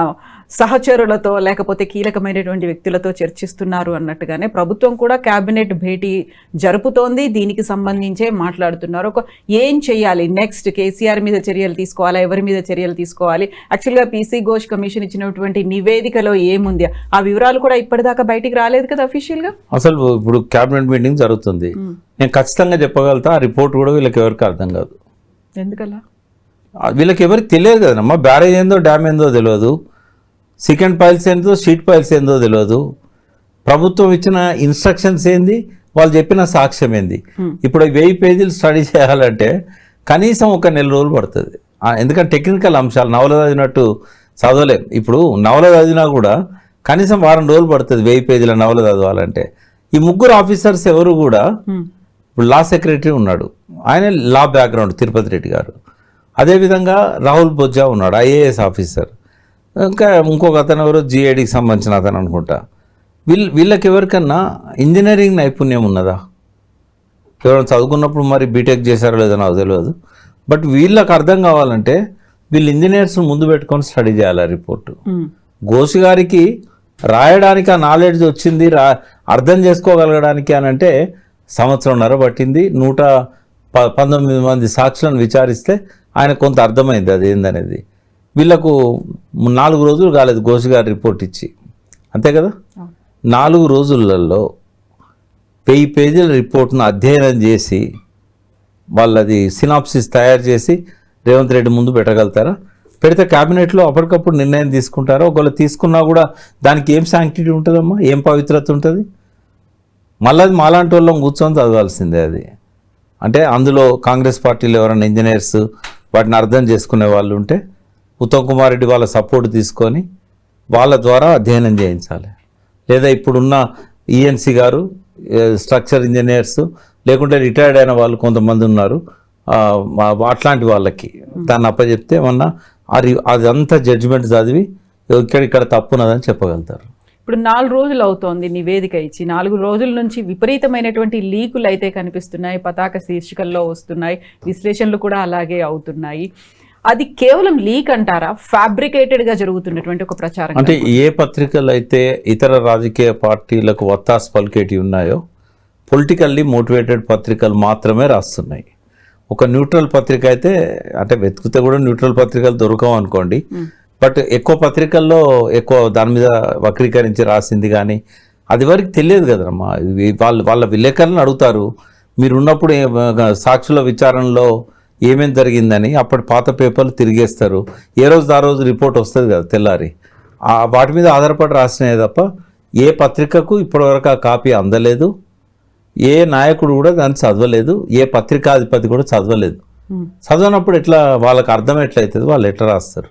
Speaker 2: సహచరులతో లేకపోతే కీలకమైనటువంటి వ్యక్తులతో చర్చిస్తున్నారు అన్నట్టుగానే ప్రభుత్వం కూడా కేబినెట్ భేటీ జరుపుతోంది. దీనికి సంబంధించే మాట్లాడుతున్నారు. ఏం చేయాలి నెక్స్ట్, కేసీఆర్ మీద చర్యలు తీసుకోవాలా, ఎవరి మీద చర్యలు తీసుకోవాలి? యాక్చువల్గా పీసీ ఘోష్ కమిషన్ ఇచ్చినటువంటి నివేదికలో ఏముంది, ఆ వివరాలు కూడా ఇప్పటిదాకా బయటికి రాలేదు కదా అఫీషియల్గా.
Speaker 3: అసలు ఇప్పుడు కేబినెట్ మీటింగ్ జరుగుతుంది, నేను ఖచ్చితంగా చెప్పగలుగుతా ఆ రిపోర్ట్ కూడా వీళ్ళకి ఎవరికి అర్థం కాదు.
Speaker 2: ఎందుకలా?
Speaker 3: వీళ్ళకి ఎవరికి తెలియదు కదమ్మా. బ్యారేజ్ ఏందో డ్యామ్ ఏందో తెలియదు, సెకండ్ పైల్స్ ఏందో స్ట్రీట్ పైల్స్ ఏందో తెలియదు, ప్రభుత్వం ఇచ్చిన ఇన్స్ట్రక్షన్స్ ఏంది, వాళ్ళు చెప్పిన సాక్ష్యం ఏంది. ఇప్పుడు 1000 పేజీలు స్టడీ చేయాలంటే కనీసం ఒక నెల రోజులు పడుతుంది. ఎందుకంటే టెక్నికల్ అంశాలు నవల చదివినట్టు చదవలేం. ఇప్పుడు నవల చదివినా కూడా కనీసం వారం రోజులు పడుతుంది 1000 పేజీల నవల చదవాలంటే. ఈ ముగ్గురు ఆఫీసర్స్ ఎవరు కూడా, ఇప్పుడు లా సెక్రటరీ ఉన్నాడు, ఆయన లా బ్యాక్గ్రౌండ్ తిరుపతి రెడ్డి గారు, అదేవిధంగా రాహుల్ బొజ్జా ఉన్నాడు ఐఏఎస్ ఆఫీసర్, ఇంకా ఇంకొక అతను ఎవరో జిఐడికి సంబంధించిన అతను అనుకుంటా. వీళ్ళకి ఎవరికన్నా ఇంజనీరింగ్ నైపుణ్యం ఉన్నదా? ఎవరైనా చదువుకున్నప్పుడు మరి బీటెక్ చేశారో లేదో నాకు తెలియదు. బట్ వీళ్ళకి అర్థం కావాలంటే వీళ్ళు ఇంజనీర్స్ ముందు పెట్టుకొని స్టడీ చేయాలి ఆ రిపోర్టు. ఘోష్ గారికి రాయడానికి ఆ నాలెడ్జ్ వచ్చింది, అర్థం చేసుకోగలగడానికి అని అంటే 1.5 సంవత్సరం పట్టింది. 119 మంది సాక్షులను విచారిస్తే ఆయన కొంత అర్థమైంది అది ఏందనేది. వీళ్ళకు 4 రోజులు కాలేదు ఘోష్ గారు రిపోర్ట్ ఇచ్చి, అంతే కదా. 4 రోజులలో 1000 పేజీల రిపోర్ట్ను అధ్యయనం చేసి వాళ్ళది సినాప్సిస్ తయారు చేసి రేవంత్ రెడ్డి ముందు పెట్టగలుగుతారా? పెడితే క్యాబినెట్లో అప్పటికప్పుడు నిర్ణయం తీసుకుంటారా? ఒకవేళ తీసుకున్నా కూడా దానికి ఏం శాంక్టిటీ ఉంటుందమ్మా, ఏం పవిత్రత ఉంటుంది? మళ్ళీ అది మాలాంటి వాళ్ళం కూర్చొని చదవాల్సిందే అది. అంటే అందులో కాంగ్రెస్ పార్టీలో ఎవరైనా ఇంజనీర్స్ వాటిని అర్థం చేసుకునే వాళ్ళు ఉంటే ఉత్తమ్ కుమార్ రెడ్డి వాళ్ళ సపోర్ట్ తీసుకొని వాళ్ళ ద్వారా అధ్యయనం చేయించాలి. లేదా ఇప్పుడున్న ఈఎన్సీ గారు స్ట్రక్చర్ ఇంజనీర్స్, లేకుంటే రిటైర్డ్ అయిన వాళ్ళు కొంతమంది ఉన్నారు, అట్లాంటి వాళ్ళకి దాన్ని అప్పచెప్తే ఏమన్నా అదంతా జడ్జిమెంట్ చదివి ఇక్కడ తప్పున్నదని చెప్పగలుగుతారు.
Speaker 2: ఇప్పుడు 4 రోజులు అవుతోంది నివేదిక ఇచ్చి, 4 రోజుల నుంచి విపరీతమైనటువంటి లీకులు అయితే కనిపిస్తున్నాయి, పతాక శీర్షికల్లో వస్తున్నాయి, విశ్లేషణలు కూడా అలాగే అవుతున్నాయి. అది కేవలం లీక్ అంటారా, ఫ్యాబ్రికేటెడ్గా జరుగుతున్నటువంటి ఒక ప్రచారం?
Speaker 3: అంటే ఏ పత్రికలు అయితే ఇతర రాజకీయ పార్టీలకు వత్తాసు పలికేటి ఉన్నాయో పొలిటికల్లీ మోటివేటెడ్ పత్రికలు మాత్రమే రాస్తున్నాయి. ఒక న్యూట్రల్ పత్రిక అయితే, అంటే వెతికితే కూడా న్యూట్రల్ పత్రికలు దొరకవు అనుకోండి, బట్ ఎక్కువ పత్రికల్లో ఎక్కువ దాని మీద వక్రీకరించి రాసింది కానీ అది వరకు తెలియదు కదమ్మా. వాళ్ళ విలేకరులను అడుగుతారు, మీరు ఉన్నప్పుడు సాక్షుల విచారణలో ఏమేమి జరిగిందని, అప్పటి పాత పేపర్లు తిరిగేస్తారు, ఏ రోజు ఆ రోజు రిపోర్ట్ వస్తుంది కదా తెల్లారి, వాటి మీద ఆధారపడి రాసినాయి తప్ప ఏ పత్రికకు ఇప్పటివరకు ఆ కాపీ అందలేదు, ఏ నాయకుడు కూడా దాన్ని చదవలేదు, ఏ పత్రికాధిపతి కూడా చదవలేదు. చదవనప్పుడు ఎట్లా వాళ్ళకి అర్థం ఎట్లయితుంది, వాళ్ళు ఎట్లా రాస్తారు?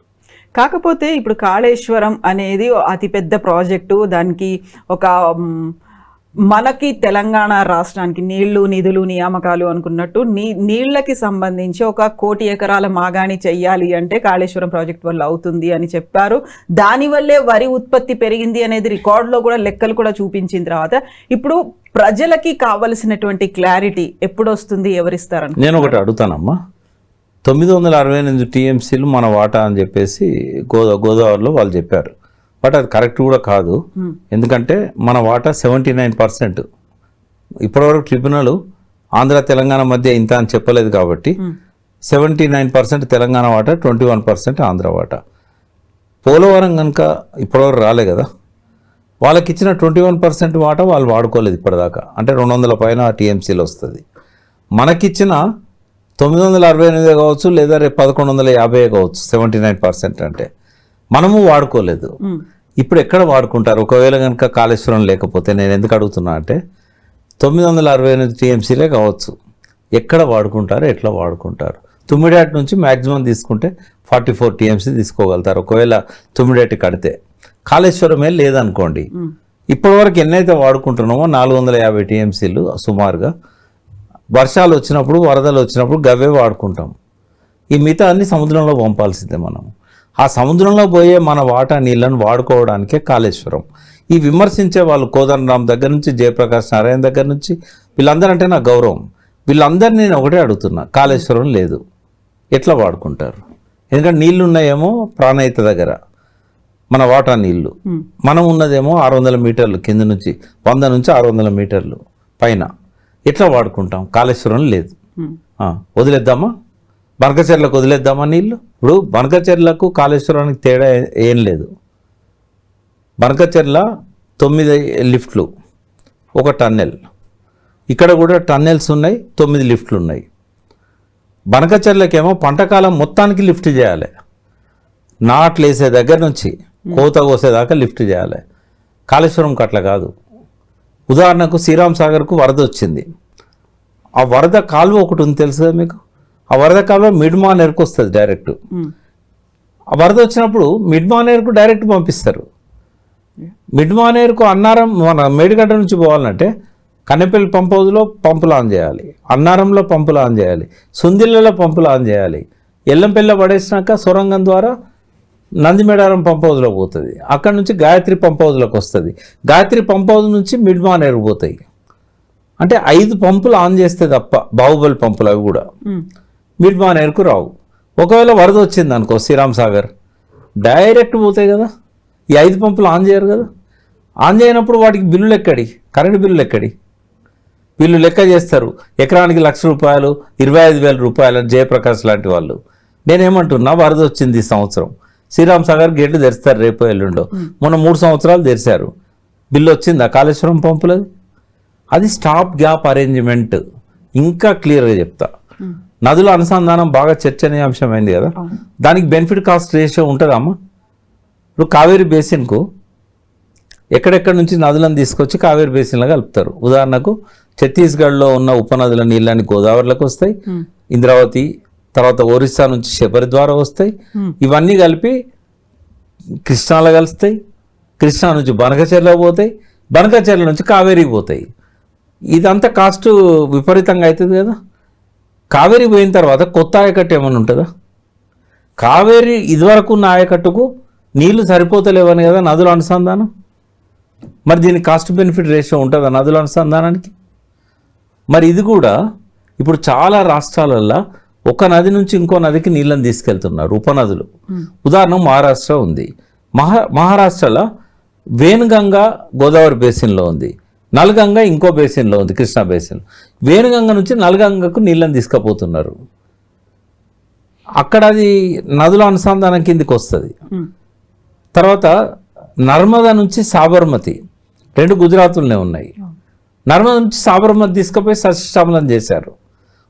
Speaker 2: కాకపోతే ఇప్పుడు కాళేశ్వరం అనేది అతిపెద్ద ప్రాజెక్టు, దానికి ఒక మనకి తెలంగాణ రాష్ట్రానికి నీళ్లు నిధులు నియామకాలు అనుకున్నట్టు నీళ్లకి సంబంధించి 1 కోటి ఎకరాల మాగాణి చెయ్యాలి అంటే కాళేశ్వరం ప్రాజెక్ట్ వల్ల అవుతుంది అని చెప్పారు. దానివల్లే వరి ఉత్పత్తి పెరిగింది అనేది రికార్డులో కూడా లెక్కలు కూడా చూపించిన తర్వాత ఇప్పుడు ప్రజలకి కావలసినటువంటి క్లారిటీ ఎప్పుడు వస్తుంది, ఎవరిస్తారని
Speaker 3: నేను ఒకటి అడుగుతానమ్మా. 968 టీఎంసీలు మన వాటా అని చెప్పేసి గోదావరిలో వాళ్ళు చెప్పారు. బట్ అది కరెక్ట్ కూడా కాదు. ఎందుకంటే మన వాటా 79%. ఇప్పటివరకు ట్రిబ్యునల్ ఆంధ్ర తెలంగాణ మధ్య ఇంత అని చెప్పలేదు కాబట్టి 79% తెలంగాణ వాటా, 21% ఆంధ్ర వాటా. పోలవరం కనుక ఇప్పటివరకు రాలే కదా, వాళ్ళకి ఇచ్చిన 21% వాటా వాళ్ళు వాడుకోలేదు ఇప్పటిదాకా. అంటే 200 పైన టీఎంసీలు వస్తుంది. మనకిచ్చిన 968 కావచ్చు, లేదా రేపు 1150 కావచ్చు, 79% అంటే మనము వాడుకోలేదు. ఇప్పుడు ఎక్కడ వాడుకుంటారు? ఒకవేళ కనుక కాళేశ్వరం లేకపోతే, నేను ఎందుకు అడుగుతున్నా అంటే 968 టీఎంసీలే కావచ్చు, ఎక్కడ వాడుకుంటారు, ఎట్లా వాడుకుంటారు? తుమ్మిడియాటి నుంచి మ్యాక్సిమం తీసుకుంటే 44 టీఎంసీ తీసుకోగలుగుతారు ఒకవేళ తుమ్మిడియాటి కడితే. కాళేశ్వరమే లేదనుకోండి, ఇప్పటివరకు ఎన్నైతే వాడుకుంటున్నామో 450 టీఎంసీలు సుమారుగా వర్షాలు వచ్చినప్పుడు, వరదలు వచ్చినప్పుడు గవే వాడుకుంటాం. ఈ మిగతా అన్ని సముద్రంలో పంపాల్సిందే మనం. ఆ సముద్రంలో పోయే మన వాటా నీళ్ళను వాడుకోవడానికే కాళేశ్వరం. ఈ విమర్శించే వాళ్ళు కోదండరామ్ దగ్గర నుంచి జయప్రకాష్ నారాయణ దగ్గర నుంచి వీళ్ళందరంటే నా గౌరవం. వీళ్ళందరినీ నేను ఒకటే అడుగుతున్నా, కాళేశ్వరం లేదు, ఎట్లా వాడుకుంటారు? ఎందుకంటే నీళ్లు ఉన్నాయేమో ప్రాణహిత దగ్గర మన వాటా నీళ్లు, మనం ఉన్నదేమో 600 మీటర్లు కింద నుంచి 100 నుంచి 600 మీటర్లు పైన. ఎట్లా వాడుకుంటాం? కాళేశ్వరం లేదు, వదిలేద్దామా? బనకచెర్లకు వదిలేద్దామా నీళ్ళు? ఇప్పుడు బనకచెర్లకు కాళేశ్వరానికి తేడా ఏం లేదు. బనకచెర్ల 9 లిఫ్ట్లు, ఒక టన్నెల్. ఇక్కడ కూడా టన్నెల్స్ ఉన్నాయి, 9 లిఫ్ట్లు ఉన్నాయి. బనకచెర్లకేమో పంటకాలం మొత్తానికి లిఫ్ట్ చేయాలి. నాట్లు వేసే దగ్గర నుంచి కోత కోసేదాకా లిఫ్ట్ చేయాలి. కాళేశ్వరంకి అట్లా కాదు. ఉదాహరణకు శ్రీరామ్ సాగర్కు వరద వచ్చింది. ఆ వరద కాలువ ఒకటి ఉంది తెలుసు కదా మీకు. ఆ వరద కాలువ మిడ్మానేర్కు వస్తుంది డైరెక్ట్. ఆ వరద వచ్చినప్పుడు మిడ్మానేర్కు డైరెక్ట్ పంపిస్తారు. మిడ్మానేర్కు అన్నారం మన మేడిగడ్డ నుంచి పోవాలంటే కన్నెపల్లి పంప్ హౌస్లో పంపులు ఆన్ చేయాలి, అన్నారంలో పంపులు ఆన్ చేయాలి, సుందిళ్ళలో పంపులు ఆన్ చేయాలి. ఎల్లంపల్లి పడేసినాక సొరంగం ద్వారా నందిమేడారం పంప్ హౌస్లో పోతుంది. అక్కడ నుంచి గాయత్రి పంప్ హౌస్లోకి వస్తుంది. గాయత్రి పంప్ హౌస్ నుంచి మిడ్మానేరు పోతాయి. అంటే 5 పంపులు ఆన్ చేస్తే తప్ప, బాహుబలి పంపులు అవి కూడా మిడ్మానేరుకు రావు. ఒకవేళ వరద వచ్చింది అనుకో శ్రీరామ్ సాగర్, డైరెక్ట్ పోతాయి కదా. ఈ 5 పంపులు ఆన్ చేయరు కదా. ఆన్ చేయనప్పుడు వాటికి బిల్లులు ఎక్కడి, కరెంటు బిల్లులు ఎక్కడి? వీళ్ళు లెక్క చేస్తారు, ఎకరానికి ₹1,00,000, 25,000 రూపాయలు అని జయప్రకాష్ లాంటి వాళ్ళు. నేనేమంటున్నా, వరద వచ్చింది ఈ సంవత్సరం, శ్రీరామ్ సాగర్ గేట్లు తెరుస్తారు రేపు ఎల్లుండో. మొన్న 3 సంవత్సరాలు తెరిచారు, బిల్లు వచ్చిందా కాళేశ్వరం పంపులది? అది స్టాప్ గ్యాప్ అరేంజ్మెంట్. ఇంకా క్లియర్గా చెప్తా, నదుల అనుసంధానం బాగా చర్చనీయాంశమైంది కదా. దానికి బెనిఫిట్ కాస్ట్ రేషియో ఉంటుందమ్మా. ఇప్పుడు కావేరీ బేసిన్కు ఎక్కడెక్కడి నుంచి నదులను తీసుకొచ్చి కావేరీ బేసిన్లో కలుపుతారు. ఉదాహరణకు ఛత్తీస్గఢ్లో ఉన్న ఉపనదుల నీళ్ళని గోదావరిలోకి వస్తాయి, ఇంద్రావతి తర్వాత ఒరిస్సా నుంచి శబరి ద్వారా వస్తాయి. ఇవన్నీ కలిపి కృష్ణాలో కలుస్తాయి, కృష్ణా నుంచి బనకచెర్ల పోతాయి, బనకచెర్ల నుంచి కావేరీకి పోతాయి. ఇదంతా కాస్ట్ విపరీతంగా అవుతుంది కదా. కావేరీ పోయిన తర్వాత కొత్త ఆయకట్టు ఏమైనా ఉంటుందా? కావేరీ ఇదివరకు ఉన్న ఆయకట్టుకు నీళ్లు సరిపోతలేవని కదా నదుల అనుసంధానం. మరి దీనికి కాస్ట్ బెనిఫిట్ రేషియో ఉంటుందా నదుల అనుసంధానానికి? మరి ఇది కూడా ఇప్పుడు చాలా రాష్ట్రాలల్లో ఒక నది నుంచి ఇంకో నదికి నీళ్ళని తీసుకెళ్తున్నారు, ఉపనదులు. ఉదాహరణ మహారాష్ట్ర ఉంది. మహారాష్ట్రలో వేణుగంగా గోదావరి బేసిన్లో ఉంది, నల్గంగా ఇంకో బేసిన్లో ఉంది, కృష్ణా బేసిన్. వేణుగంగ నుంచి నల్గంగకు నీళ్ళని తీసుకుపోతున్నారు. అక్కడ అది నదుల అనుసంధానం కిందికి వస్తుంది. తర్వాత నర్మదా నుంచి సాబర్మతి, 2 గుజరాత్లోనే ఉన్నాయి. నర్మదా నుంచి సాబర్మతి తీసుకుపోయి సస్యశ్యామలం చేశారు,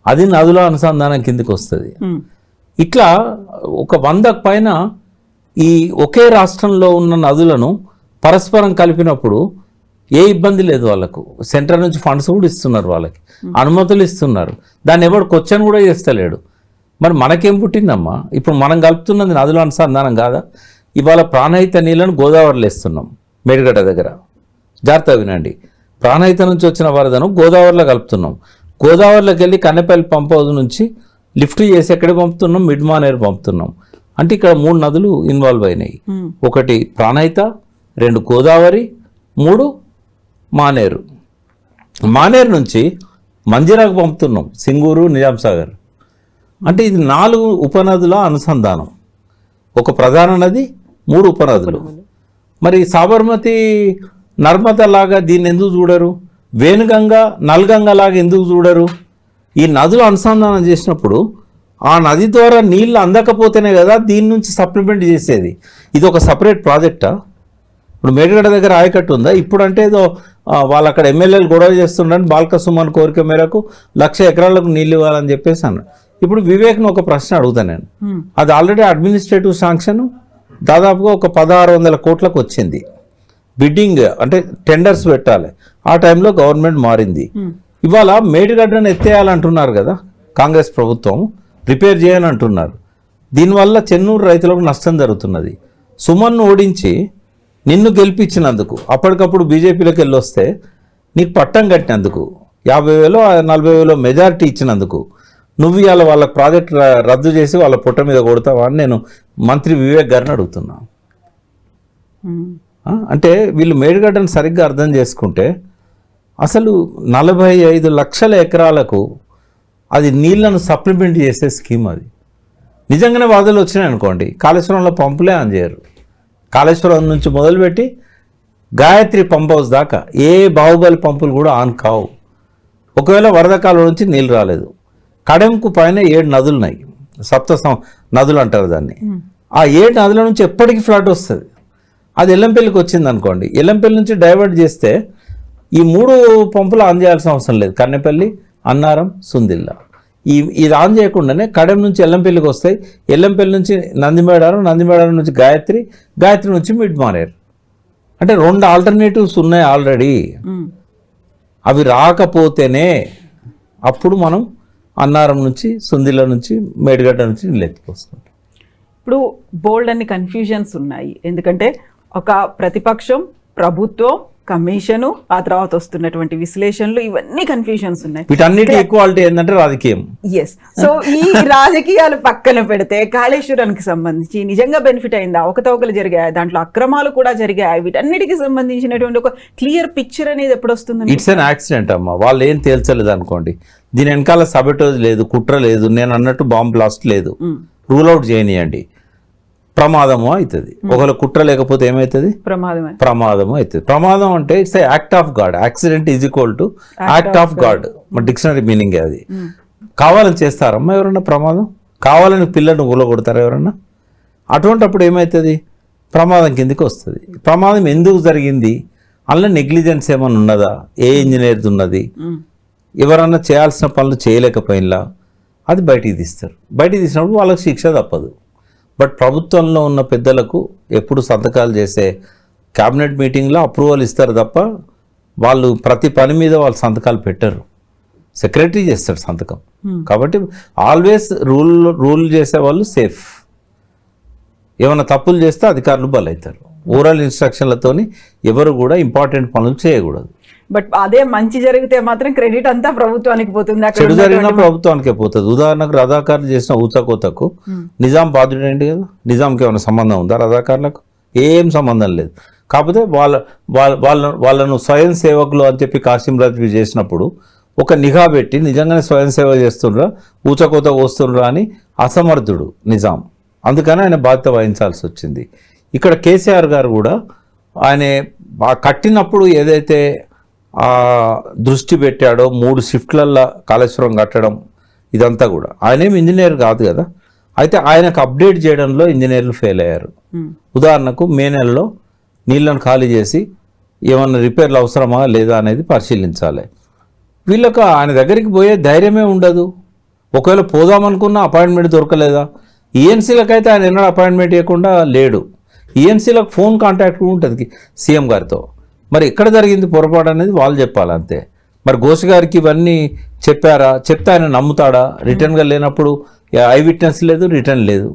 Speaker 3: అది నదుల అనుసంధానం కిందికి వస్తుంది. ఇట్లా ఒక 100కు పైన ఈ ఒకే రాష్ట్రంలో ఉన్న నదులను పరస్పరం కలిపినప్పుడు ఏ ఇబ్బంది లేదు వాళ్ళకు. సెంట్రల్ నుంచి ఫండ్స్ కూడా ఇస్తున్నారు, వాళ్ళకి అనుమతులు ఇస్తున్నారు. దాన్ని ఎవడు క్వశ్చన్ కూడా చేస్తలేడు. మరి మనకేం పుట్టిందమ్మా? ఇప్పుడు మనం కలుపుతున్నది నదుల అనుసంధానం కాదా? ఇవాళ ప్రాణహిత నీళ్ళను గోదావరిలో వేస్తున్నాం మేడిగడ్డ దగ్గర. జాగ్రత్త వినండి, ప్రాణహిత నుంచి వచ్చిన వరదను గోదావరిలో కలుపుతున్నాం. గోదావరిలోకి వెళ్ళి కన్నెపల్లి పంప్ హౌస్ నుంచి లిఫ్ట్ చేసి ఎక్కడికి పంపుతున్నాం? మిడ్మానేరు పంపుతున్నాం. అంటే ఇక్కడ 3 నదులు ఇన్వాల్వ్ అయినాయి. 1 ప్రాణహిత, 2 గోదావరి, 3 మానేరు. మానేరు నుంచి మంజిరాకు పంపుతున్నాం, సింగూరు, నిజాం సాగర్. అంటే ఇది 4 ఉపనదుల అనుసంధానం. ఒక ప్రధాన నది, 3 ఉపనదులు. మరి సాబర్మతి నర్మదా లాగా దీన్ని ఎందుకు చూడరు? వేణుగంగా నల్గంగా లాగా ఎందుకు చూడరు? ఈ నదులు అనుసంధానం చేసినప్పుడు ఆ నది ద్వారా నీళ్ళు అందకపోతేనే కదా దీని నుంచి సప్లిమెంట్ చేసేది. ఇది ఒక సపరేట్ ప్రాజెక్టా? ఇప్పుడు మేడిగడ్డ దగ్గర ఆయకట్టు ఉందా? ఇప్పుడు అంటే ఏదో వాళ్ళు అక్కడ ఎమ్మెల్యేలు గొడవ చేస్తుండని బాల్క సుమన్ కోరిక మేరకు 1,00,000 ఎకరాలకు నీళ్ళు ఇవ్వాలని చెప్పేసి అన్నాడు. ఇప్పుడు వివేక్ను ఒక ప్రశ్న అడుగుతాను నేను. అది ఆల్రెడీ అడ్మినిస్ట్రేటివ్ శాంక్షన్ దాదాపుగా ఒక 1,600 కోట్లకు వచ్చింది. బిడ్డింగ్ అంటే టెండర్స్ పెట్టాలి. ఆ టైంలో గవర్నమెంట్ మారింది. ఇవాళ మేడిగడ్డను ఎత్తేయాలంటున్నారు కదా కాంగ్రెస్ ప్రభుత్వం, రిపేర్ చేయాలంటున్నారు. దీనివల్ల చెన్నూరు రైతులకు నష్టం జరుగుతున్నది. సుమన్ను ఓడించి నిన్ను గెలిపించినందుకు, అప్పటికప్పుడు బీజేపీలోకి వెళ్ళి వస్తే నీకు పట్టం కట్టినందుకు, 50,000 40,000 మెజారిటీ ఇచ్చినందుకు నువ్వు ఇవాళ వాళ్ళ ప్రాజెక్ట్ రద్దు చేసి వాళ్ళ పుట్ట మీద కొడతావా అని నేను మంత్రి వివేక్ గారిని అడుగుతున్నా. అంటే వీళ్ళు మేడిగడ్డను సరిగ్గా అర్థం చేసుకుంటే అసలు 45 లక్షల ఎకరాలకు అది నీళ్లను సప్లిమెంట్ చేసే స్కీమ్ అది. నిజంగానే వరదలు వచ్చినాయి అనుకోండి, కాళేశ్వరంలో పంపులే ఆన్ చేయరు. కాళేశ్వరం నుంచి మొదలుపెట్టి గాయత్రి పంప్ హౌస్ దాకా ఏ బాహుబలి పంపులు కూడా ఆన్ కావు. ఒకవేళ వరద కాలం నుంచి నీళ్ళు రాలేదు, కడెంకు పైన 7 నదులు ఉన్నాయి, నదులు అంటారు దాన్ని. ఆ 7 నదుల నుంచి ఎప్పటికీ ఫ్లడ్ వస్తుంది. అది ఎల్లంపల్లికి వచ్చింది అనుకోండి, ఎల్లంపల్లి నుంచి డైవర్ట్ చేస్తే ఈ 3 పంపులు ఆన్ చేయాల్సిన అవసరం లేదు. కన్నెపల్లి, అన్నారం, సుందిల్ల. ఇది ఆన్ చేయకుండానే కడెం నుంచి ఎల్లంపల్లికి వస్తాయి, ఎల్లంపల్లి నుంచి నందిమేడారం, నందిమేడారం నుంచి గాయత్రి, గాయత్రి నుంచి మిడ్ మానేరు. అంటే 2 ఆల్టర్నేటివ్స్ ఉన్నాయి ఆల్రెడీ. అవి రాకపోతేనే అప్పుడు మనం అన్నారం నుంచి, సుందిల్ల నుంచి, మేడిగడ్డ నుంచి నీళ్ళు ఎత్తుకొసుకుంటాం.
Speaker 2: ఇప్పుడు బోల్డ్ అన్ని కన్ఫ్యూజన్స్ ఉన్నాయి. ఎందుకంటే ఒక ప్రతిపక్షం, ప్రభుత్వం, కమిషను, ఆ తర్వాత వస్తున్నటువంటి విశ్లేషణలు, ఇవన్నీ కన్ఫ్యూజన్స్ ఉన్నాయి.
Speaker 3: వీటన్నిటి ఈక్వాలిటీ ఏంటంటే రాజకీయం.
Speaker 2: ఎస్. సో ఈ రాజకీయాలు పక్కన పెడితే కాళేశ్వరానికి సంబంధించి నిజంగా బెనిఫిట్ అయిందా, అవకతవకలు జరిగాయి, దాంట్లో అక్రమాలు కూడా జరిగాయి, వీటన్నిటికి సంబంధించినటువంటి ఒక క్లియర్ పిక్చర్ అనేది ఎప్పుడు వస్తుంది?
Speaker 3: ఇట్స్ అన్ యాక్సిడెంట్ అమ్మా, వాళ్ళు ఏం తేల్చలేదు అనుకోండి, దీని వెనకాల సబెటోజ్ లేదు, కుట్ర లేదు, నేను అన్నట్టు బాంబ్ బ్లాస్ట్ లేదు, రూల్ అవుట్ చేయనియండి, ప్రమాదము అవుతుంది. ఒకవేళ కుట్ర లేకపోతే ఏమవుతుంది? ప్రమాదము అవుతుంది. ప్రమాదం అంటే it's a act of God. Accident is equal to act of God. మా డిక్షనరీ మీనింగ్ అది. కావాలని చేస్తారమ్మా ఎవరన్నా ప్రమాదం? కావాలని పిల్లల్ని ఊళ్ళగొడతారా ఎవరన్నా? అటువంటిప్పుడు ఏమవుతుంది? ప్రమాదం కిందికి వస్తుంది. ప్రమాదం ఎందుకు జరిగింది, అందులో నెగ్లిజెన్స్ ఏమైనా ఉన్నదా, ఏ ఇంజనీర్ది ఉన్నది, ఎవరన్నా చేయాల్సిన పనులు చేయలేకపోయినా అది బయటికి తీస్తారు. బయటికి తీసినప్పుడు వాళ్ళకి శిక్ష తప్పదు. బట్ ప్రభుత్వంలో ఉన్న పెద్దలకు ఎప్పుడు సంతకాలు చేసే క్యాబినెట్ మీటింగ్లో అప్రూవల్ ఇస్తారు తప్ప వాళ్ళు ప్రతి పని మీద వాళ్ళు సంతకాలు పెట్టరు, సెక్రటరీ చేస్తాడు సంతకం. కాబట్టి ఆల్వేస్ రూల్ చేసే వాళ్ళు సేఫ్. ఏమైనా తప్పులు చేస్తే అధికారులు బలవుతారు. ఓవరాల్ ఇన్స్ట్రక్షన్లతోని ఎవరు కూడా ఇంపార్టెంట్ పనులు చేయకూడదు.
Speaker 2: బట్ అదే మంచి జరిగితే మాత్రం క్రెడిట్ అంతా ప్రభుత్వానికి పోతుంది,
Speaker 3: చెడు జరిగినా ప్రభుత్వానికే పోతుంది. ఉదాహరణకు రజాకారులు చేసిన ఊచకోతకు నిజాం బాధ్యుడేంటి కదా, నిజాంకి ఏమైనా సంబంధం ఉందా రజాకారులకు? ఏం సంబంధం లేదు. కాకపోతే వాళ్ళను స్వయం సేవకులు అని చెప్పి కాసిం రజ్వీ చేసినప్పుడు ఒక నిఘా పెట్టి నిజంగానే స్వయం సేవ చేస్తుండ్రా, ఊచకోత వస్తుండ్రా అని అసమర్థుడు నిజాం. అందుకని ఆయన బాధ్యత వహించాల్సి వచ్చింది. ఇక్కడ కేసీఆర్ గారు కూడా ఆయన కట్టినప్పుడు ఏదైతే దృష్టి పెట్టాడో 3 షిఫ్ట్లల్లో కాళేశ్వరం కట్టడం, ఇదంతా కూడా ఆయనేం ఇంజనీర్ కాదు కదా. అయితే ఆయనకు అప్డేట్ చేయడంలో ఇంజనీర్లు ఫెయిల్ అయ్యారు. ఉదాహరణకు మే నెలలో నీళ్ళను ఖాళీ చేసి ఏమన్నా రిపేర్లు అవసరమా లేదా అనేది పరిశీలించాలి. వీళ్ళకు ఆయన దగ్గరికి పోయే ధైర్యమే ఉండదు. ఒకవేళ పోదామనుకున్న అపాయింట్మెంట్ దొరకలేదా? ఈఎన్సీలకైతే ఆయన ఎన్నడూ అపాయింట్మెంట్ ఇవ్వకుండా లేడు. ఈఎన్సీలకు ఫోన్ కాంటాక్ట్ ఉంటుంది సీఎం గారితో. మరి ఎక్కడ జరిగింది పొరపాటు అనేది వాళ్ళు చెప్పాలి అంతే. మరి ఘోష్ గారికి ఇవన్నీ చెప్పారా? చెప్తే ఆయన నమ్ముతాడా? రిటర్న్గా లేనప్పుడు ఐ విట్నెస్ లేదు, రిటర్న్ లేదు,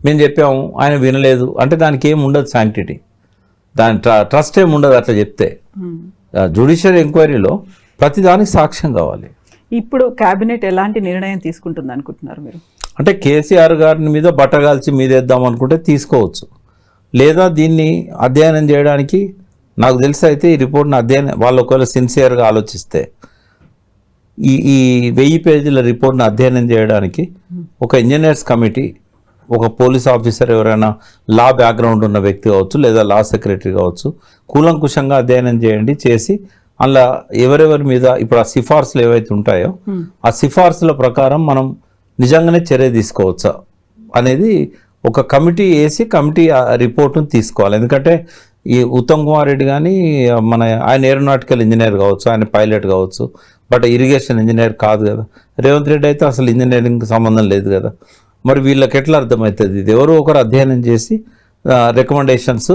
Speaker 3: మేము చెప్పాము ఆయన వినలేదు అంటే దానికి ఏమి ఉండదు, శాంక్టిటీ, దాని ట్రస్ట్ ఏమి ఉండదు అట్లా చెప్తే. జ్యుడిషియల్ ఎంక్వైరీలో ప్రతిదానికి సాక్ష్యం కావాలి.
Speaker 2: ఇప్పుడు కేబినెట్ ఎలాంటి నిర్ణయం తీసుకుంటుంది అనుకుంటున్నారు మీరు?
Speaker 3: అంటే కేసీఆర్ గారిని మీద బట్టగాల్చి మీదేద్దాం అనుకుంటే తీసుకోవచ్చు, లేదా దీన్ని అధ్యయనం చేయడానికి నాకు తెలిసి అయితే ఈ రిపోర్ట్ని అధ్యయనం వాళ్ళు ఒకవేళ సిన్సియర్గా ఆలోచిస్తే ఈ 1000 పేజీల రిపోర్ట్ని అధ్యయనం చేయడానికి ఒక ఇంజనీర్స్ కమిటీ, ఒక పోలీస్ ఆఫీసర్, ఎవరైనా లా బ్యాక్గ్రౌండ్ ఉన్న వ్యక్తి కావచ్చు, లేదా లా సెక్రటరీ కావచ్చు, కూలంకుషంగా అధ్యయనం చేయండి. చేసి అలా ఎవరెవరి మీద ఇప్పుడు ఆ సిఫార్సులు ఏవైతే ఉంటాయో ఆ సిఫార్సుల ప్రకారం మనం నిజంగానే చర్య తీసుకోవచ్చా అనేది ఒక కమిటీ వేసి కమిటీ రిపోర్ట్ను తీసుకోవాలి. ఎందుకంటే ఈ ఉత్తమ్ కుమార్ రెడ్డి కానీ ఆయన ఏరోనాటికల్ ఇంజనీర్ కావచ్చు, ఆయన పైలట్ కావచ్చు, బట్ ఇరిగేషన్ ఇంజనీర్ కాదు కదా. రేవంత్ రెడ్డి అయితే అసలు ఇంజనీరింగ్కి సంబంధం లేదు కదా. మరి వీళ్ళకి ఎట్లా అర్థమవుతుంది? ఇది ఎవరో ఒకరు అధ్యయనం చేసి రికమెండేషన్స్,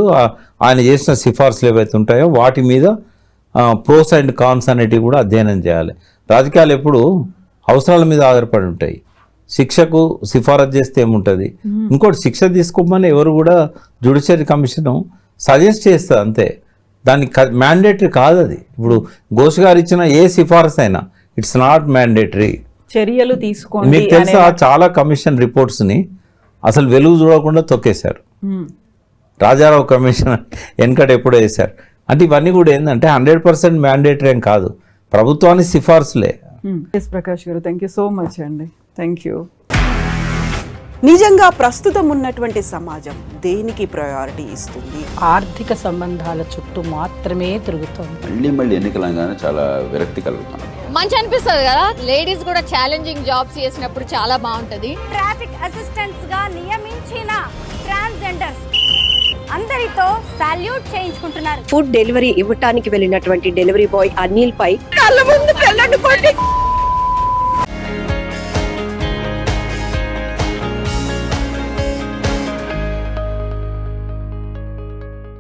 Speaker 3: ఆయన చేసిన సిఫార్సులు ఏవైతే ఉంటాయో వాటి మీద ప్రోస్ అండ్ కాన్స్ అనేటివి కూడా అధ్యయనం చేయాలి. రాజకీయాలు ఎప్పుడు అవసరాల మీద ఆధారపడి ఉంటాయి. శిక్షకు సిఫారసు చేస్తే ఏముంటుంది? ఇంకోటి శిక్ష తీసుకోమని ఎవరు కూడా జ్యుడిషియరీ కమిషన్ సజెస్ట్ చేస్తుంది అంతే, దానికి మ్యాండేటరీ కాదు అది. ఇప్పుడు ఘోష్ గారు ఇచ్చిన ఏ సిఫారసు అయినా ఇట్స్ నాట్ మ్యాండేటరీ.
Speaker 2: చర్యలు తీసుకోండి.
Speaker 3: మీకు తెలుసా చాలా కమిషన్ రిపోర్ట్స్ని అసలు వెలుగు చూడకుండా తొక్కేశారు. రాజారావు కమిషన్ వెనకట ఎప్పుడో వేశారు. అంటే ఇవన్నీ కూడా ఏంటంటే 100% మ్యాండేటరీ ఏం కాదు, ప్రభుత్వానికి సిఫార్సులే.
Speaker 2: ప్రకాష్ గారు, థ్యాంక్ యూ సో మచ్ అండి. Thank you. నిజంగా ప్రస్తుతం ఉన్నటువంటి సమాజం దేనికి ప్రయారిటీ ఇస్తుంది?
Speaker 4: ఆర్థిక సంబంధాల చుట్టూ మాత్రమే తిరుగుతోంది.
Speaker 5: మళ్ళీ ఎన్నికలంగానే చాలా విరక్తి కలుగుతాను.
Speaker 6: మంచి అనిపిస్తుంది కదా, లేడీస్ కూడా ఛాలెంజింగ్ జాబ్స్ చేసినప్పుడు చాలా బాగుంటది.
Speaker 7: ట్రాఫిక్ అసిస్టెంట్స్ గా నియమించిన ట్రాన్స్జెండర్స్ అందరితో సాల్యూట్ చేయించుకుంటున్నారు.
Speaker 8: ఫుడ్ డెలివరీ ఇవ్వటానికి వెళ్ళినటువంటి డెలివరీ బాయ్ అనిల్ పై
Speaker 7: కళ్ళ ముందు పెళ్ళండి